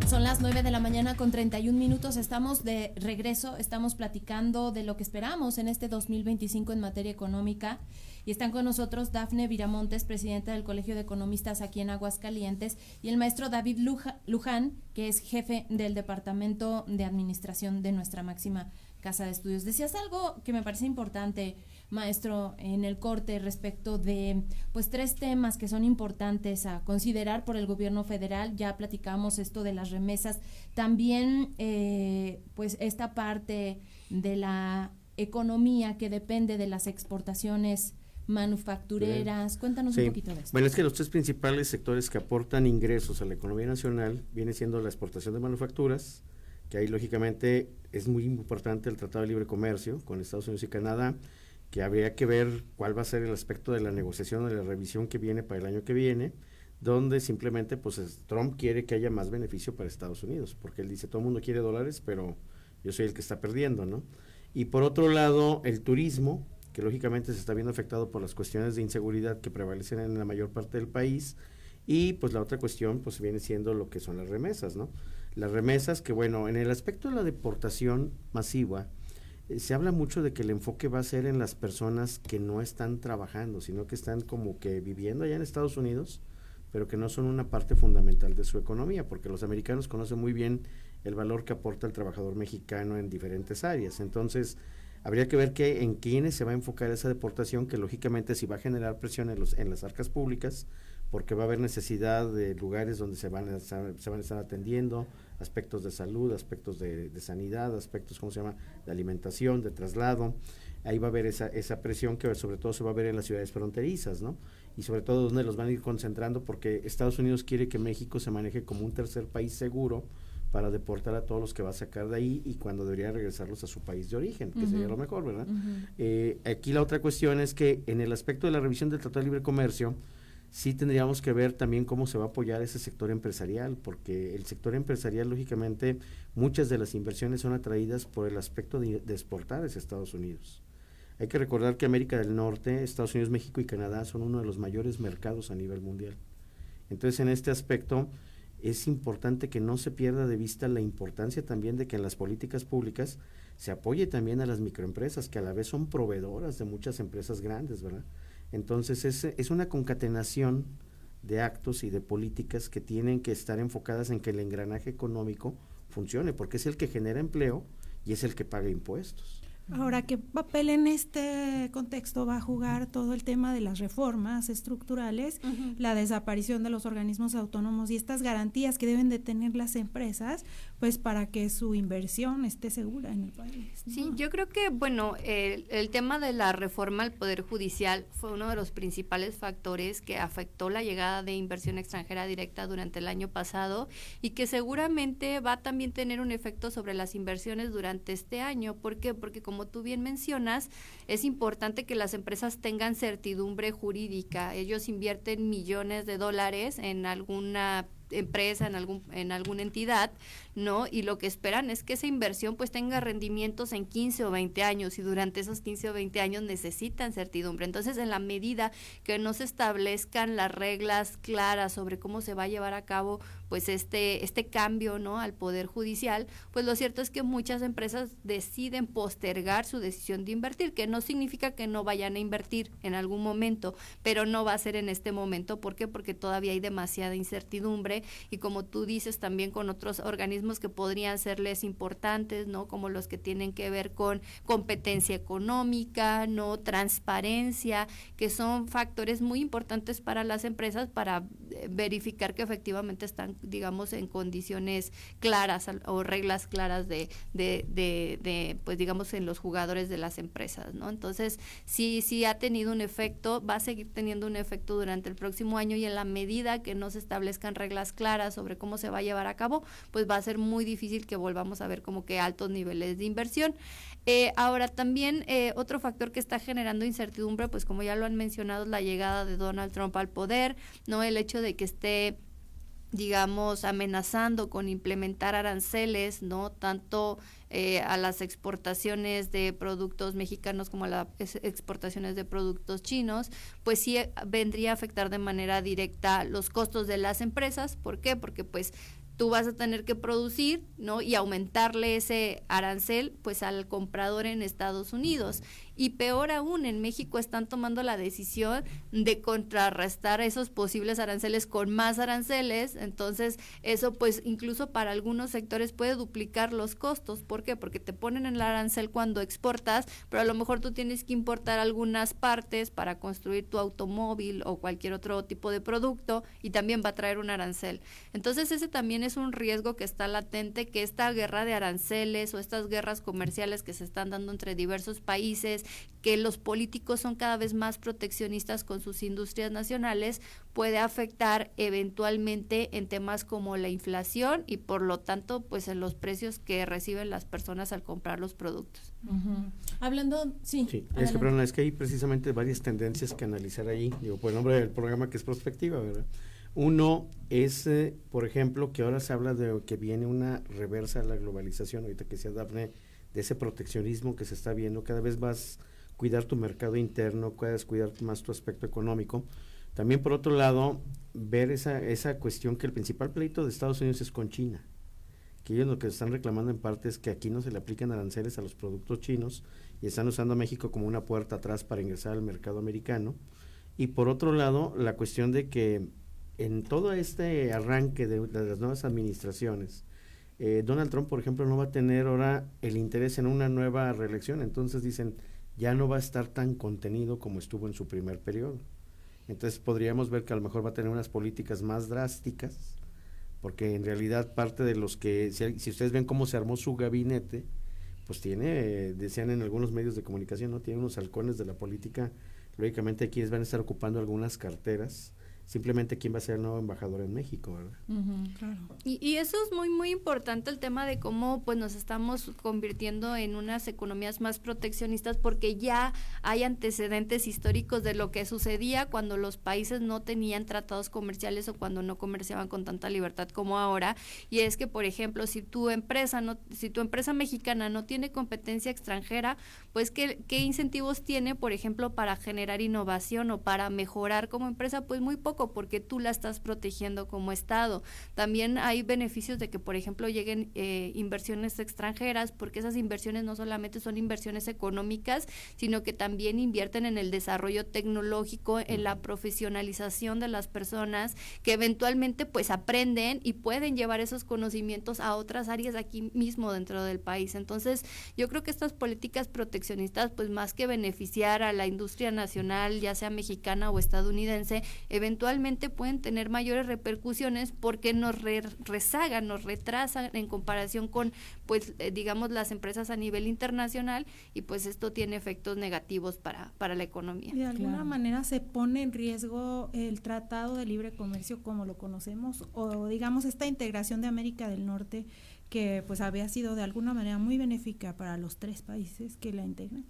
Son las 9:31 a.m. Estamos de regreso, estamos platicando de lo que esperamos en este 2025 en materia económica y están con nosotros Dafne Viramontes, presidenta del Colegio de Economistas aquí en Aguascalientes, y el maestro David Luján, que es jefe del Departamento de Administración de nuestra máxima casa de estudios. Decías algo que me parece importante, maestro, en el corte respecto de pues 3 temas que son importantes a considerar por el gobierno federal. Ya platicamos esto de las remesas, también pues esta parte de la economía que depende de las exportaciones manufactureras. Cuéntanos un poquito de esto. Bueno, es que los 3 principales sectores que aportan ingresos a la economía nacional viene siendo la exportación de manufacturas, que ahí lógicamente es muy importante el Tratado de Libre Comercio con Estados Unidos y Canadá, que habría que ver cuál va a ser el aspecto de la negociación o de la revisión que viene para el año que viene, donde simplemente pues Trump quiere que haya más beneficio para Estados Unidos, porque él dice, todo el mundo quiere dólares, pero yo soy el que está perdiendo, ¿no? Y por otro lado, el turismo, que lógicamente se está viendo afectado por las cuestiones de inseguridad que prevalecen en la mayor parte del país, y pues la otra cuestión pues viene siendo lo que son las remesas, ¿no? Las remesas que, bueno, en el aspecto de la deportación masiva, se habla mucho de que el enfoque va a ser en las personas que no están trabajando, sino que están como que viviendo allá en Estados Unidos, pero que no son una parte fundamental de su economía, porque los americanos conocen muy bien el valor que aporta el trabajador mexicano en diferentes áreas. Entonces, habría que ver en quiénes se va a enfocar esa deportación, que lógicamente si va a generar presión en las arcas públicas, porque va a haber necesidad de lugares donde se van a estar atendiendo, aspectos de salud, aspectos de sanidad, aspectos, de alimentación, de traslado. Ahí va a haber esa presión que sobre todo se va a ver en las ciudades fronterizas, ¿no? Y sobre todo donde los van a ir concentrando, porque Estados Unidos quiere que México se maneje como un tercer país seguro para deportar a todos los que va a sacar de ahí y cuando debería regresarlos a su país de origen, que sería lo mejor, ¿verdad? Aquí la otra cuestión es que en el aspecto de la revisión del Tratado de Libre Comercio, sí tendríamos que ver también cómo se va a apoyar ese sector empresarial, porque el sector empresarial, lógicamente, muchas de las inversiones son atraídas por el aspecto de exportar hacia Estados Unidos. Hay que recordar que América del Norte, Estados Unidos, México y Canadá son uno de los mayores mercados a nivel mundial. Entonces, en este aspecto, es importante que no se pierda de vista la importancia también de que en las políticas públicas se apoye también a las microempresas, que a la vez son proveedoras de muchas empresas grandes, ¿verdad? Entonces es una concatenación de actos y de políticas que tienen que estar enfocadas en que el engranaje económico funcione, porque es el que genera empleo y es el que paga impuestos. Ahora, ¿qué papel en este contexto va a jugar todo el tema de las reformas estructurales, la desaparición de los organismos autónomos y estas garantías que deben de tener las empresas, pues para que su inversión esté segura en el país, ¿no? Sí, yo creo que, bueno, el tema de la reforma al Poder Judicial fue uno de los principales factores que afectó la llegada de inversión extranjera directa durante el año pasado y que seguramente va a también tener un efecto sobre las inversiones durante este año. ¿Por qué? Porque como tú bien mencionas, es importante que las empresas tengan certidumbre jurídica. Ellos invierten millones de dólares en alguna empresa, en alguna entidad, ¿no? Y lo que esperan es que esa inversión pues tenga rendimientos en 15 o 20 años y durante esos 15 o 20 años necesitan certidumbre. Entonces, en la medida que no se establezcan las reglas claras sobre cómo se va a llevar a cabo pues este cambio, ¿no?, al Poder Judicial, pues lo cierto es que muchas empresas deciden postergar su decisión de invertir, que no significa que no vayan a invertir en algún momento, pero no va a ser en este momento. ¿Por qué? Porque todavía hay demasiada incertidumbre y, como tú dices, también con otros organismos que podrían serles importantes, ¿no?, como los que tienen que ver con competencia económica, ¿no?, transparencia, que son factores muy importantes para las empresas para verificar que efectivamente están, digamos, en condiciones claras o reglas claras de pues digamos en los jugadores de las empresas, ¿no? Entonces sí ha tenido un efecto, va a seguir teniendo un efecto durante el próximo año, y en la medida que no se establezcan reglas claras sobre cómo se va a llevar a cabo, pues va a ser muy difícil que volvamos a ver como que altos niveles de inversión. Ahora también otro factor que está generando incertidumbre, pues como ya lo han mencionado, es la llegada de Donald Trump al poder, ¿no? El hecho de que esté, digamos, amenazando con implementar aranceles, ¿no?, tanto a las exportaciones de productos mexicanos como a las exportaciones de productos chinos, pues sí vendría a afectar de manera directa los costos de las empresas. ¿Por qué? Porque pues tú vas a tener que producir, ¿no?, y aumentarle ese arancel pues al comprador en Estados Unidos. Y peor aún, en México están tomando la decisión de contrarrestar esos posibles aranceles con más aranceles. Entonces eso pues incluso para algunos sectores puede duplicar los costos. ¿Por qué? Porque te ponen el arancel cuando exportas, pero a lo mejor tú tienes que importar algunas partes para construir tu automóvil o cualquier otro tipo de producto, y también va a traer un arancel. Entonces ese también es un riesgo que está latente, que esta guerra de aranceles o estas guerras comerciales que se están dando entre diversos países, que los políticos son cada vez más proteccionistas con sus industrias nacionales, puede afectar eventualmente en temas como la inflación y por lo tanto pues en los precios que reciben las personas al comprar los productos. Hablando, sí. Es que hay precisamente varias tendencias que analizar ahí, digo, por el nombre del programa, que es Prospectiva, ¿verdad? Uno es, por ejemplo, que ahora se habla de que viene una reversa a la globalización, ahorita que decía Dafne, de ese proteccionismo que se está viendo. Cada vez vas a cuidar tu mercado interno, puedes cuidar más tu aspecto económico. También, por otro lado, ver esa cuestión que el principal pleito de Estados Unidos es con China, que ellos lo que están reclamando en parte es que aquí no se le aplican aranceles a los productos chinos y están usando a México como una puerta atrás para ingresar al mercado americano. Y por otro lado, la cuestión de que en todo este arranque de las nuevas administraciones, Donald Trump, por ejemplo, no va a tener ahora el interés en una nueva reelección. Entonces dicen, ya no va a estar tan contenido como estuvo en su primer periodo. Entonces podríamos ver que a lo mejor va a tener unas políticas más drásticas, porque en realidad parte de los que, si ustedes ven cómo se armó su gabinete, pues tiene, decían en algunos medios de comunicación, ¿no?, tiene unos halcones de la política, lógicamente quienes van a estar ocupando algunas carteras, simplemente quién va a ser el nuevo embajador en México, ¿verdad? Claro. Y eso es muy, muy importante, el tema de cómo pues nos estamos convirtiendo en unas economías más proteccionistas, porque ya hay antecedentes históricos de lo que sucedía cuando los países no tenían tratados comerciales o cuando no comerciaban con tanta libertad como ahora. Y es que, por ejemplo, si tu empresa mexicana no tiene competencia extranjera, pues ¿qué incentivos tiene, por ejemplo, para generar innovación o para mejorar como empresa? Pues muy poco, porque tú la estás protegiendo como Estado. También hay beneficios de que, por ejemplo, lleguen inversiones extranjeras, porque esas inversiones no solamente son inversiones económicas, sino que también invierten en el desarrollo tecnológico, en la profesionalización de las personas, que eventualmente pues aprenden y pueden llevar esos conocimientos a otras áreas aquí mismo dentro del país. Entonces, yo creo que estas políticas proteccionistas, pues más que beneficiar a la industria nacional, ya sea mexicana o estadounidense, eventualmente pueden tener mayores repercusiones porque nos rezagan, nos retrasan en comparación con, pues, digamos, las empresas a nivel internacional, y pues esto tiene efectos negativos para la economía. De alguna manera se pone en riesgo el Tratado de Libre Comercio como lo conocemos, o digamos esta integración de América del Norte, que pues había sido de alguna manera muy benéfica para los 3 países que la integran.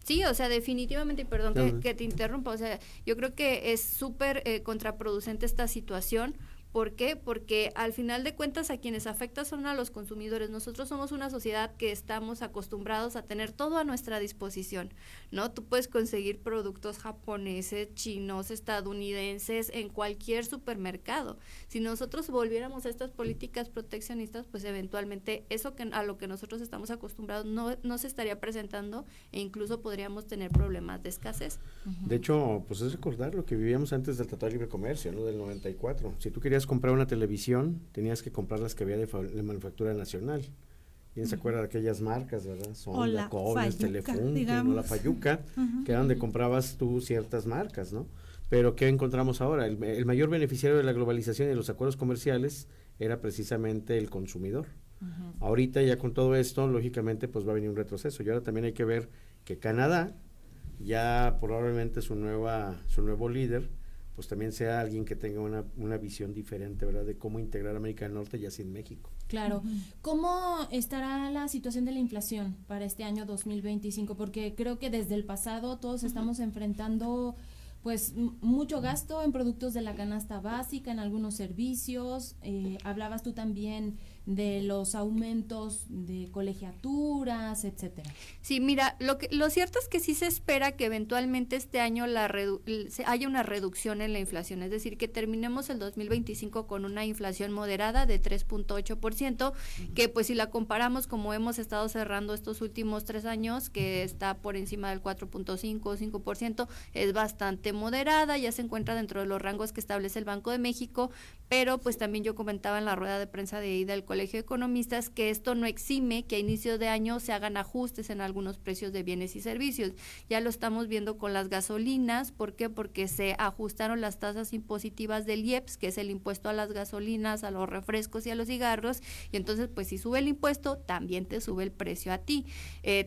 Sí, o sea, definitivamente, perdón que te interrumpa, o sea, yo creo que es súper contraproducente esta situación, ¿Por qué? Porque al final de cuentas a quienes afecta son a los consumidores. Nosotros somos una sociedad que estamos acostumbrados a tener todo a nuestra disposición, ¿no? Tú puedes conseguir productos japoneses, chinos, estadounidenses en cualquier supermercado. Si nosotros volviéramos a estas políticas proteccionistas, pues eventualmente eso a lo que nosotros estamos acostumbrados no se estaría presentando e incluso podríamos tener problemas de escasez. De hecho, pues es recordar lo que vivíamos antes del Tratado de Libre Comercio, ¿no? Del 94. Si tú querías comprar una televisión, tenías que comprar las que había de manufactura nacional. ¿Quién se acuerda de aquellas marcas, verdad? Sonda, Cobles, Telefunken, o la Fayuca, que era donde comprabas tú ciertas marcas, ¿no? Pero ¿qué encontramos ahora? El mayor beneficiario de la globalización y de los acuerdos comerciales era precisamente el consumidor. Ahorita ya con todo esto, lógicamente, pues va a venir un retroceso. Y ahora también hay que ver que Canadá, ya probablemente su nuevo líder, pues también sea alguien que tenga una visión diferente, ¿verdad?, de cómo integrar América del Norte y así en México. Claro. ¿Cómo estará la situación de la inflación para este año 2025? Porque creo que desde el pasado todos estamos enfrentando pues mucho gasto en productos de la canasta básica, en algunos servicios. Hablabas tú también de los aumentos de colegiaturas, etcétera. Sí, mira, lo cierto es que sí se espera que eventualmente este año haya una reducción en la inflación, es decir, que terminemos el 2025 con una inflación moderada de 3.8%, que pues si la comparamos como hemos estado cerrando estos últimos 3 años, que está por encima del 4.5 o 5%, es bastante moderada, ya se encuentra dentro de los rangos que establece el Banco de México, pero pues también yo comentaba en la rueda de prensa de ida del Colegio de Economistas que esto no exime que a inicio de año se hagan ajustes en algunos precios de bienes y servicios. Ya lo estamos viendo con las gasolinas. ¿Por qué? Porque se ajustaron las tasas impositivas del IEPS, que es el impuesto a las gasolinas, a los refrescos y a los cigarros, y entonces pues si sube el impuesto, también te sube el precio a ti.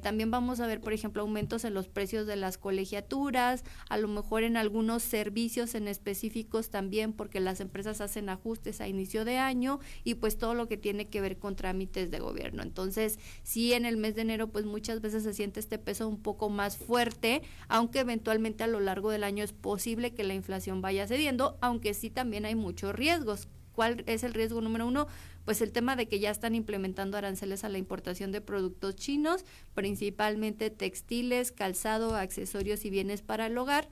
También vamos a ver, por ejemplo, aumentos en los precios de las colegiaturas, a lo mejor en algunos servicios en específicos también, porque las empresas hacen ajustes a inicio de año y pues todo lo que tiene que ver con trámites de gobierno. Entonces, sí, en el mes de enero pues muchas veces se siente este peso un poco más fuerte, aunque eventualmente a lo largo del año es posible que la inflación vaya cediendo, aunque sí también hay muchos riesgos. ¿Cuál es el riesgo número 1? Pues el tema de que ya están implementando aranceles a la importación de productos chinos, principalmente textiles, calzado, accesorios y bienes para el hogar.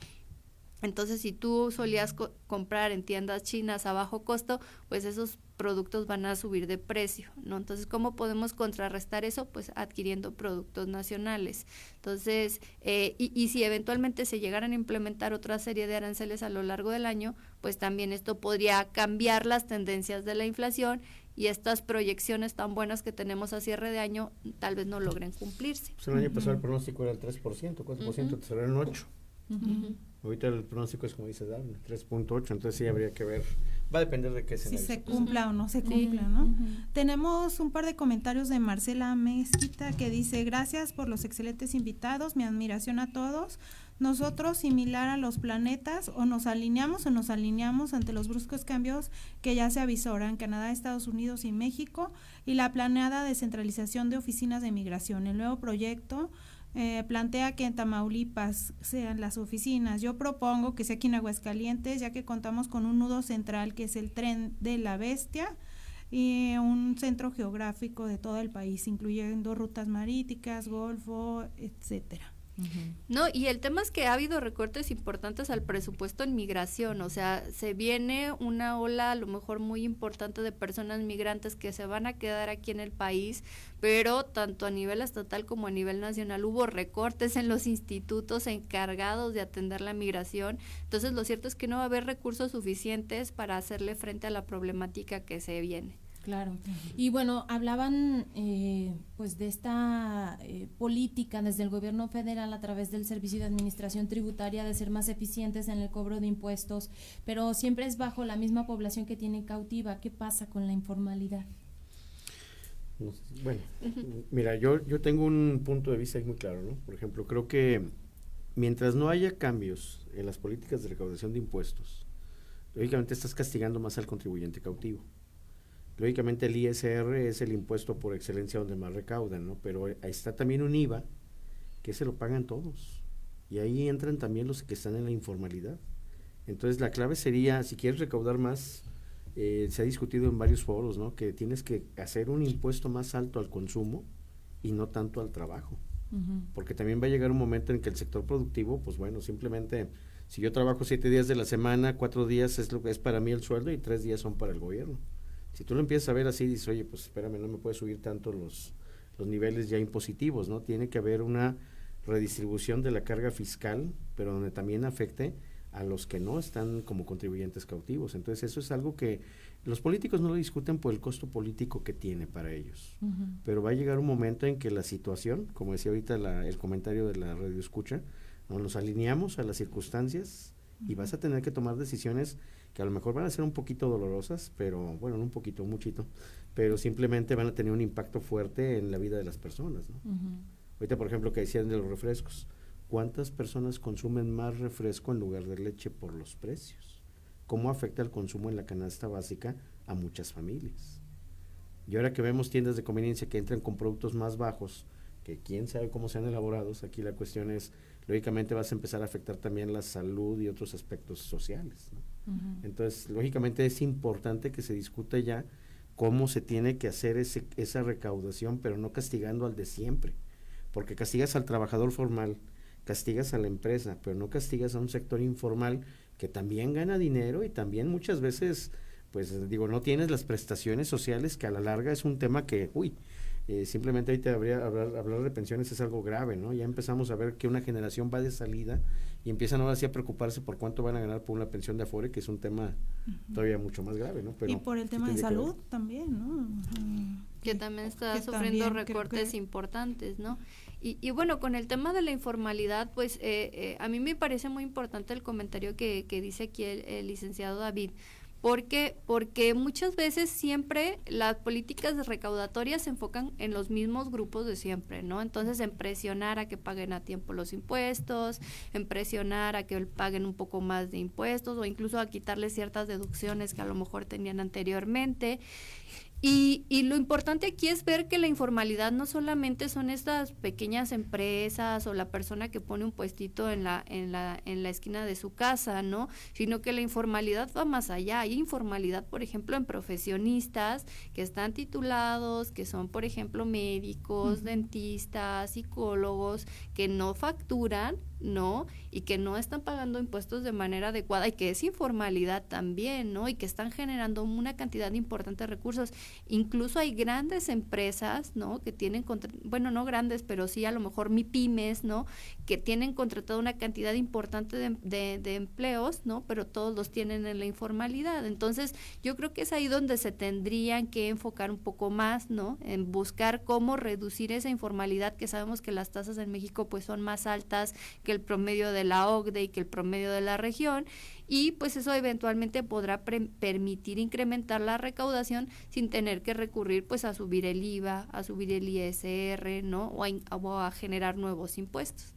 Entonces, si tú solías comprar en tiendas chinas a bajo costo, pues esos productos van a subir de precio, ¿no? Entonces, ¿cómo podemos contrarrestar eso? Pues adquiriendo productos nacionales. Entonces, y si eventualmente se llegaran a implementar otra serie de aranceles a lo largo del año, pues también esto podría cambiar las tendencias de la inflación y estas proyecciones tan buenas que tenemos a cierre de año tal vez no logren cumplirse. Pues el año pasado el pronóstico era el 3%, 4%, te cerraron 8%. Ahorita el pronóstico es como dice Daphne, 3.8, entonces sí habría que ver, va a depender de qué si se cumpla o no se cumpla, ¿no? Tenemos un par de comentarios de Marcela Mezquita que dice: gracias por los excelentes invitados, mi admiración a todos. Nosotros, similar a los planetas, o nos alineamos ante los bruscos cambios que ya se avisoran, Canadá, Estados Unidos y México, y la planeada descentralización de oficinas de migración. El nuevo proyecto plantea que en Tamaulipas sean las oficinas. Yo propongo que sea aquí en Aguascalientes, ya que contamos con un nudo central que es el Tren de la Bestia y un centro geográfico de todo el país, incluyendo rutas marítimas, golfo, etcétera. No, y el tema es que ha habido recortes importantes al presupuesto en migración, o sea, se viene una ola a lo mejor muy importante de personas migrantes que se van a quedar aquí en el país, pero tanto a nivel estatal como a nivel nacional hubo recortes en los institutos encargados de atender la migración. Entonces lo cierto es que no va a haber recursos suficientes para hacerle frente a la problemática que se viene. Claro. Y bueno, hablaban pues de esta política desde el gobierno federal a través del Servicio de Administración Tributaria de ser más eficientes en el cobro de impuestos, pero siempre es bajo la misma población que tiene cautiva. ¿Qué pasa con la informalidad? Bueno, mira, yo tengo un punto de vista muy claro, ¿no? Por ejemplo, creo que mientras no haya cambios en las políticas de recaudación de impuestos, lógicamente estás castigando más al contribuyente cautivo. Lógicamente el ISR es el impuesto por excelencia donde más recaudan, ¿no? Pero ahí está también un IVA que se lo pagan todos y ahí entran también los que están en la informalidad. Entonces la clave sería, si quieres recaudar más, se ha discutido en varios foros, ¿no? Que tienes que hacer un impuesto más alto al consumo y no tanto al trabajo. Porque también va a llegar un momento en que el sector productivo, pues bueno, simplemente si yo trabajo 7 días de la semana, 4 días es lo que es para mí el sueldo y 3 días son para el gobierno. Si tú lo empiezas a ver así, dices, oye, pues espérame, no me puedes subir tanto los niveles ya impositivos, ¿no? Tiene que haber una redistribución de la carga fiscal, pero donde también afecte a los que no están como contribuyentes cautivos. Entonces eso es algo que los políticos no lo discuten por el costo político que tiene para ellos, pero va a llegar un momento en que la situación, como decía ahorita el comentario de la radio escucha, ¿no? Nos alineamos a las circunstancias y vas a tener que tomar decisiones que a lo mejor van a ser un poquito dolorosas, pero bueno, no un poquito, un muchito, pero simplemente van a tener un impacto fuerte en la vida de las personas, ¿no? Ahorita, por ejemplo, que decían de los refrescos, ¿cuántas personas consumen más refresco en lugar de leche por los precios? ¿Cómo afecta el consumo en la canasta básica a muchas familias? Y ahora que vemos tiendas de conveniencia que entran con productos más bajos, que quién sabe cómo sean elaborados, aquí la cuestión es, lógicamente vas a empezar a afectar también la salud y otros aspectos sociales, ¿no? Entonces, lógicamente es importante que se discuta ya cómo se tiene que hacer esa recaudación, pero no castigando al de siempre, porque castigas al trabajador formal, castigas a la empresa, pero no castigas a un sector informal que también gana dinero y también muchas veces, pues digo, no tienes las prestaciones sociales, que a la larga es un tema que, simplemente ahorita hablar de pensiones es algo grave, ¿no? Ya empezamos a ver que una generación va de salida y empiezan ahora sí a preocuparse por cuánto van a ganar por una pensión de Afore, que es un tema todavía mucho más grave, ¿no? Pero y por el tema de salud también, ¿no? Que también está sufriendo recortes importantes, ¿no? Y bueno, con el tema de la informalidad, pues a mí me parece muy importante el comentario que dice aquí el licenciado David, porque muchas veces siempre las políticas recaudatorias se enfocan en los mismos grupos de siempre, ¿no? Entonces, en presionar a que paguen a tiempo los impuestos, en presionar a que paguen un poco más de impuestos o incluso a quitarles ciertas deducciones que a lo mejor tenían anteriormente. Y lo importante aquí es ver que la informalidad no solamente son estas pequeñas empresas o la persona que pone un puestito en la esquina de su casa, ¿no? Sino que la informalidad va más allá. Hay informalidad, por ejemplo, en profesionistas que están titulados, que son, por ejemplo, médicos, dentistas, psicólogos, que no facturan, ¿no? Y que no están pagando impuestos de manera adecuada y que es informalidad también, ¿no? Y que están generando una cantidad importante de recursos. Incluso hay grandes empresas, ¿no? Que tienen, bueno, no grandes, pero sí a lo mejor MIPYMES, ¿no? Que tienen contratado una cantidad importante de empleos, ¿no? Pero todos los tienen en la informalidad. Entonces, yo creo que es ahí donde se tendrían que enfocar un poco más, ¿no? En buscar cómo reducir esa informalidad, que sabemos que las tasas en México pues son más altas que el promedio de la OCDE y que el promedio de la región, y pues eso eventualmente podrá permitir incrementar la recaudación sin tener que recurrir pues a subir el IVA, a subir el ISR, ¿no? O a generar nuevos impuestos.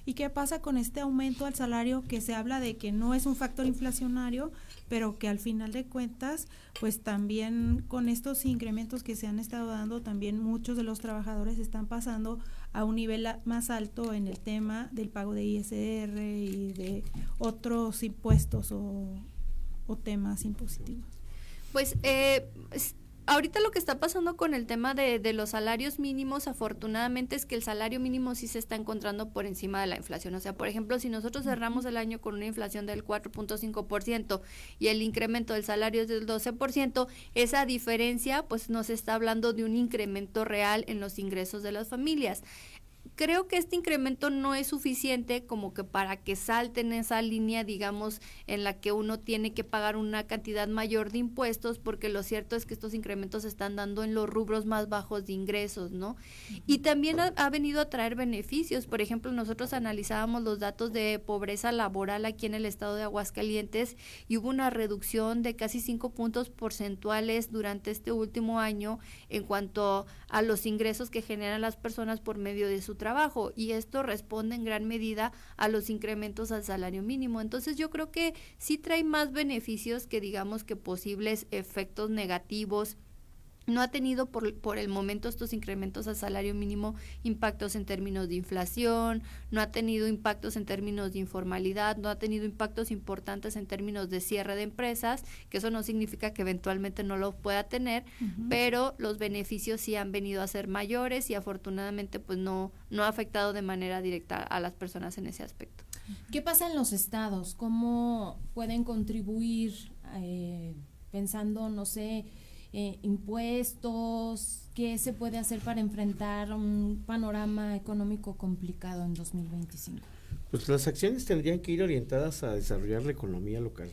¿Y qué pasa con este aumento al salario que se habla de que no es un factor inflacionario, pero que al final de cuentas, pues también con estos incrementos que se han estado dando, también muchos de los trabajadores están pasando a un nivel más alto en el tema del pago de ISR y de otros impuestos o temas impositivos? Pues ahorita lo que está pasando con el tema de los salarios mínimos, afortunadamente, es que el salario mínimo sí se está encontrando por encima de la inflación. O sea, por ejemplo, si nosotros cerramos el año con una inflación del 4.5% y el incremento del salario es del 12%, esa diferencia pues nos está hablando de un incremento real en los ingresos de las familias. Creo que este incremento no es suficiente como que para que salten esa línea, digamos, en la que uno tiene que pagar una cantidad mayor de impuestos, porque lo cierto es que estos incrementos se están dando en los rubros más bajos de ingresos, ¿no? Y también ha venido a traer beneficios. Por ejemplo, nosotros analizábamos los datos de pobreza laboral aquí en el estado de Aguascalientes y hubo una reducción de casi 5 puntos porcentuales durante este último año en cuanto a los ingresos que generan las personas por medio de su trabajo, y esto responde en gran medida a los incrementos al salario mínimo. Entonces yo creo que sí trae más beneficios que digamos que posibles efectos negativos no ha tenido por el momento estos incrementos al salario mínimo impactos en términos de inflación, no ha tenido impactos en términos de informalidad, no ha tenido impactos importantes en términos de cierre de empresas, que eso no significa que eventualmente no lo pueda tener, pero los beneficios sí han venido a ser mayores y afortunadamente pues no ha afectado de manera directa a las personas en ese aspecto. ¿Qué pasa en los estados? ¿Cómo pueden contribuir pensando, no sé, impuestos? ¿Qué se puede hacer para enfrentar un panorama económico complicado en 2025? Pues las acciones tendrían que ir orientadas a desarrollar la economía local.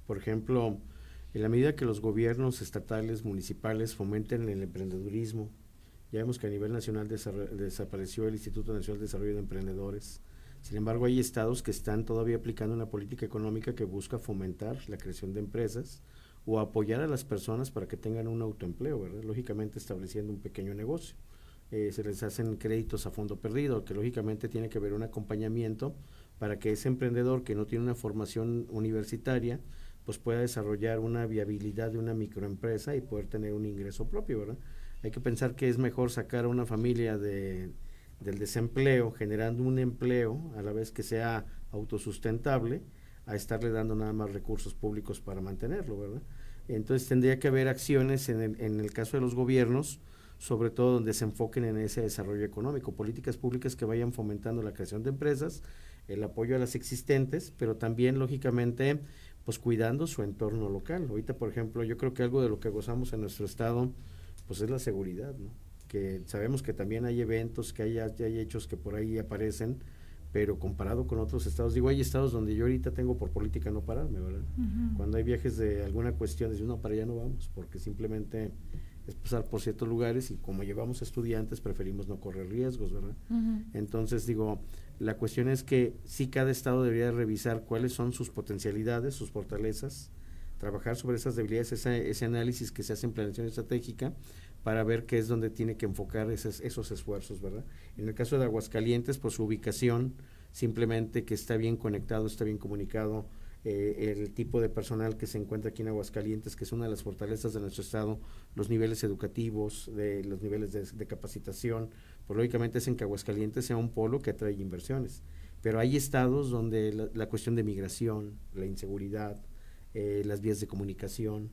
Por ejemplo, en la medida que los gobiernos estatales, municipales fomenten el emprendedurismo, ya vemos que a nivel nacional desapareció el Instituto Nacional de Desarrollo de Emprendedores. Sin embargo, hay estados que están todavía aplicando una política económica que busca fomentar la creación de empresas o apoyar a las personas para que tengan un autoempleo, ¿verdad? Lógicamente estableciendo un pequeño negocio. Se les hacen créditos a fondo perdido, que lógicamente tiene que haber un acompañamiento para que ese emprendedor que no tiene una formación universitaria, pues pueda desarrollar una viabilidad de una microempresa y poder tener un ingreso propio, ¿verdad? Hay que pensar que es mejor sacar a una familia del desempleo, generando un empleo a la vez que sea autosustentable, a estarle dando nada más recursos públicos para mantenerlo, ¿verdad? Entonces tendría que haber acciones en el caso de los gobiernos, sobre todo donde se enfoquen en ese desarrollo económico, políticas públicas que vayan fomentando la creación de empresas, el apoyo a las existentes, pero también lógicamente pues cuidando su entorno local. Ahorita, por ejemplo, yo creo que algo de lo que gozamos en nuestro estado pues es la seguridad, ¿no? Que sabemos que también hay eventos, que hay hechos que por ahí aparecen, pero comparado con otros estados, digo, hay estados donde yo ahorita tengo por política no pararme, ¿verdad? Cuando hay viajes de alguna cuestión, digo, no, para allá no vamos, porque simplemente es pasar por ciertos lugares y como llevamos estudiantes preferimos no correr riesgos, ¿verdad? Entonces digo, la cuestión es que sí cada estado debería revisar cuáles son sus potencialidades, sus fortalezas, trabajar sobre esas debilidades, ese análisis que se hace en planeación estratégica para ver qué es donde tiene que enfocar esos esfuerzos, ¿verdad? En el caso de Aguascalientes, pues su ubicación, simplemente que está bien conectado, está bien comunicado, el tipo de personal que se encuentra aquí en Aguascalientes, que es una de las fortalezas de nuestro estado, los niveles educativos, los niveles de capacitación, pues lógicamente es en que Aguascalientes sea un polo que atrae inversiones, pero hay estados donde la cuestión de migración, la inseguridad, las vías de comunicación.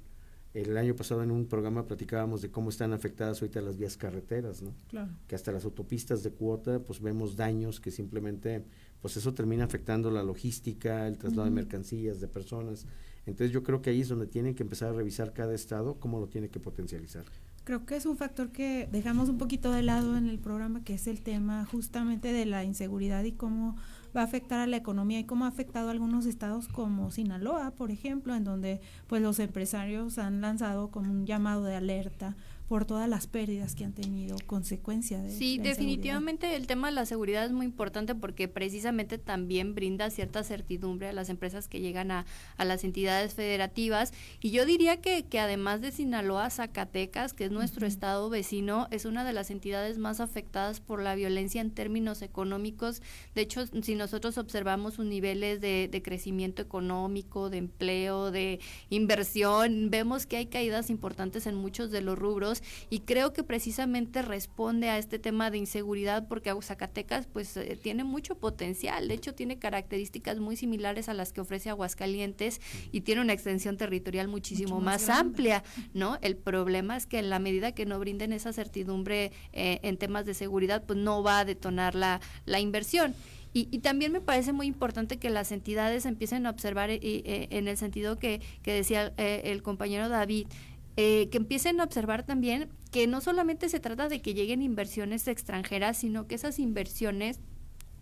El año pasado en un programa platicábamos de cómo están afectadas ahorita las vías carreteras, ¿no? Claro. Que hasta las autopistas de cuota, pues vemos daños que simplemente, pues eso termina afectando la logística, el traslado de mercancías, de personas. Entonces yo creo que ahí es donde tienen que empezar a revisar cada estado cómo lo tiene que potencializar. Creo que es un factor que dejamos un poquito de lado en el programa, que es el tema justamente de la inseguridad y cómo va a afectar a la economía y cómo ha afectado a algunos estados como Sinaloa, por ejemplo, en donde pues los empresarios han lanzado como un llamado de alerta por todas las pérdidas que han tenido consecuencia de Sí, la definitivamente el tema de la seguridad es muy importante porque precisamente también brinda cierta certidumbre a las empresas que llegan a las entidades federativas, y yo diría que además de Sinaloa, Zacatecas, que es nuestro estado vecino, es una de las entidades más afectadas por la violencia en términos económicos. De hecho, si nosotros observamos sus niveles de crecimiento económico, de empleo, de inversión, vemos que hay caídas importantes en muchos de los rubros, y creo que precisamente responde a este tema de inseguridad porque Zacatecas pues tiene mucho potencial. De hecho tiene características muy similares a las que ofrece Aguascalientes y tiene una extensión territorial muchísimo más amplia, ¿no? El problema es que en la medida que no brinden esa certidumbre en temas de seguridad, pues no va a detonar la inversión. Y también me parece muy importante que las entidades empiecen a observar en el sentido que decía el compañero David, que empiecen a observar también que no solamente se trata de que lleguen inversiones extranjeras, sino que esas inversiones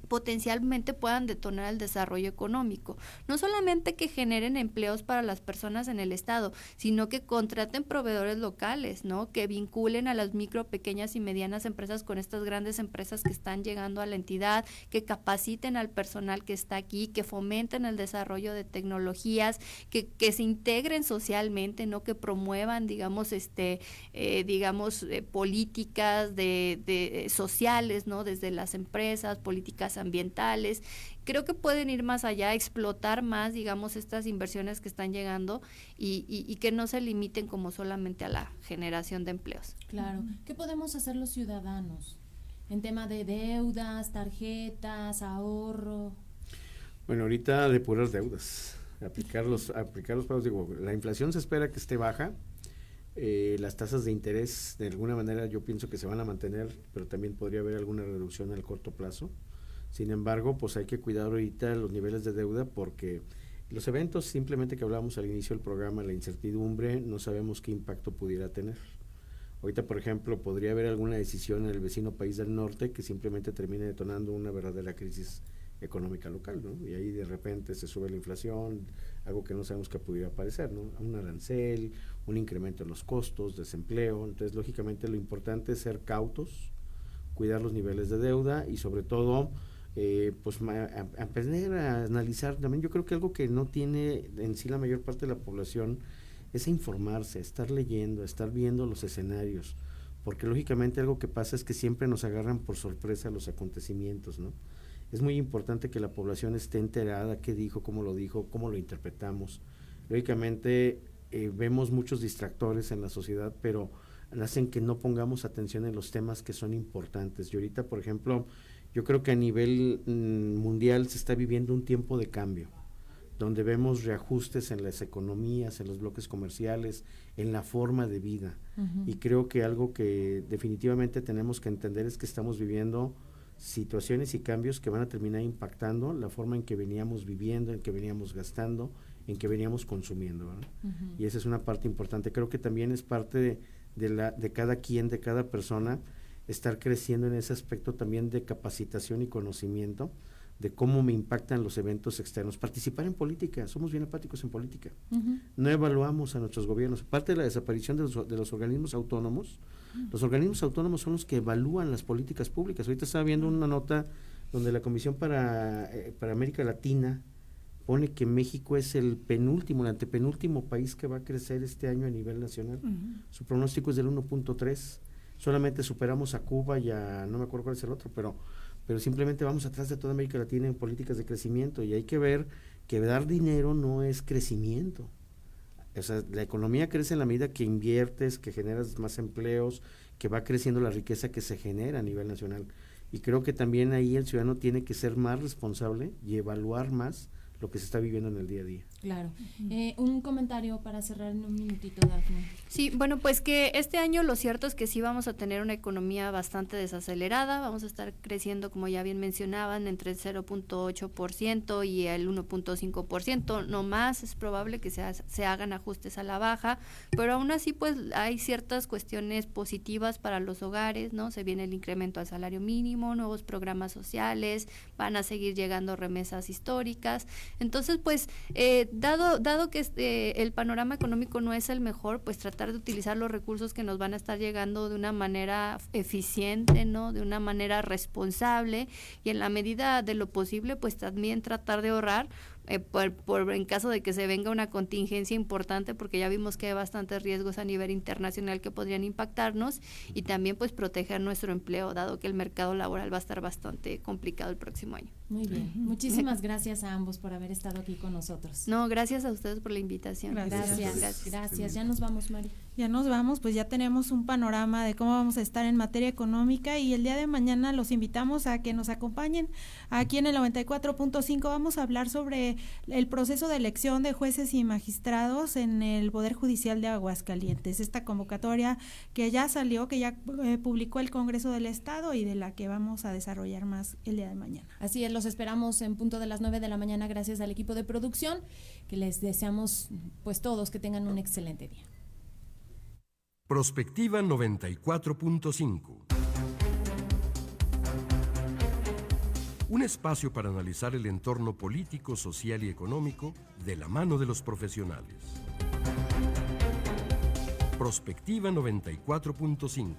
potencialmente puedan detonar el desarrollo económico. No solamente que generen empleos para las personas en el estado, sino que contraten proveedores locales, ¿no? Que vinculen a las micro, pequeñas y medianas empresas con estas grandes empresas que están llegando a la entidad, que capaciten al personal que está aquí, que fomenten el desarrollo de tecnologías, que se integren socialmente, ¿no? Que promuevan, digamos, políticas de sociales, ¿no? Desde las empresas, políticas temas ambientales. Creo que pueden ir más allá, explotar más, digamos, estas inversiones que están llegando y que no se limiten como solamente a la generación de empleos. Claro. ¿Qué podemos hacer los ciudadanos en tema de deudas, tarjetas, ahorro? Bueno, ahorita depurar deudas, aplicar los pagos. Digo, la inflación se espera que esté baja, las tasas de interés de alguna manera yo pienso que se van a mantener, pero también podría haber alguna reducción al corto plazo. Sin embargo, pues hay que cuidar ahorita los niveles de deuda porque los eventos simplemente que hablábamos al inicio del programa, la incertidumbre, no sabemos qué impacto pudiera tener. Ahorita, por ejemplo, podría haber alguna decisión en el vecino país del norte que simplemente termine detonando una verdadera crisis económica local, ¿no? Y ahí de repente se sube la inflación, algo que no sabemos que pudiera aparecer, ¿no? Un arancel, un incremento en los costos, desempleo. Entonces, lógicamente, lo importante es ser cautos, cuidar los niveles de deuda y sobre todo, pues aprender a analizar. También yo creo que algo que no tiene en sí la mayor parte de la población es a informarse, estar leyendo, estar viendo los escenarios, porque lógicamente algo que pasa es que siempre nos agarran por sorpresa los acontecimientos, ¿no? Es muy importante que la población esté enterada, qué dijo, cómo lo interpretamos. Lógicamente vemos muchos distractores en la sociedad, pero hacen que no pongamos atención en los temas que son importantes. Y ahorita, por ejemplo, yo creo que a nivel mundial se está viviendo un tiempo de cambio, donde vemos reajustes en las economías, en los bloques comerciales, en la forma de vida. Y creo que algo que definitivamente tenemos que entender es que estamos viviendo situaciones y cambios que van a terminar impactando la forma en que veníamos viviendo, en que veníamos gastando, en que veníamos consumiendo, ¿verdad? Y esa es una parte importante. Creo que también es parte de cada quien, de cada persona, estar creciendo en ese aspecto también de capacitación y conocimiento de cómo me impactan los eventos externos. Participar en política, somos bien apáticos en política. No evaluamos a nuestros gobiernos. Parte de la desaparición de los organismos autónomos, los organismos autónomos son los que evalúan las políticas públicas. Ahorita estaba viendo una nota donde la Comisión para América Latina pone que México es el antepenúltimo país que va a crecer este año a nivel nacional. Su pronóstico es del 1.3. Solamente superamos a Cuba y no me acuerdo cuál es el otro, pero simplemente vamos atrás de toda América Latina en políticas de crecimiento, y hay que ver que dar dinero no es crecimiento. O sea, la economía crece en la medida que inviertes, que generas más empleos, que va creciendo la riqueza que se genera a nivel nacional. Y creo que también ahí el ciudadano tiene que ser más responsable y evaluar más lo que se está viviendo en el día a día. Claro. Un comentario para cerrar en un minutito, Dafne. Sí, bueno, pues que este año lo cierto es que sí vamos a tener una economía bastante desacelerada, vamos a estar creciendo, como ya bien mencionaban, entre el 0.8% y el 1.5%, no más, es probable que se hagan ajustes a la baja, pero aún así pues hay ciertas cuestiones positivas para los hogares, ¿no? Se viene el incremento al salario mínimo, nuevos programas sociales, van a seguir llegando remesas históricas. Entonces, pues, dado que el panorama económico no es el mejor, pues tratar de utilizar los recursos que nos van a estar llegando de una manera eficiente, ¿no? De una manera responsable, y en la medida de lo posible, pues también tratar de ahorrar en caso de que se venga una contingencia importante, porque ya vimos que hay bastantes riesgos a nivel internacional que podrían impactarnos, y también pues proteger nuestro empleo, dado que el mercado laboral va a estar bastante complicado el próximo año. Muy bien, muchísimas gracias a ambos por haber estado aquí con nosotros. No, gracias a ustedes por la invitación. Gracias. Ya nos vamos, Mari. Ya nos vamos, pues ya tenemos un panorama de cómo vamos a estar en materia económica, y el día de mañana los invitamos a que nos acompañen aquí en el 94.5. Vamos a hablar sobre el proceso de elección de jueces y magistrados en el Poder Judicial de Aguascalientes. Esta convocatoria que ya salió, que ya publicó el Congreso del Estado, y de la que vamos a desarrollar más el día de mañana. Así es, los esperamos en punto de las 9 de la mañana, gracias al equipo de producción, que les deseamos pues todos que tengan un excelente día. Prospectiva 94.5. Un espacio para analizar el entorno político, social y económico de la mano de los profesionales. Prospectiva 94.5.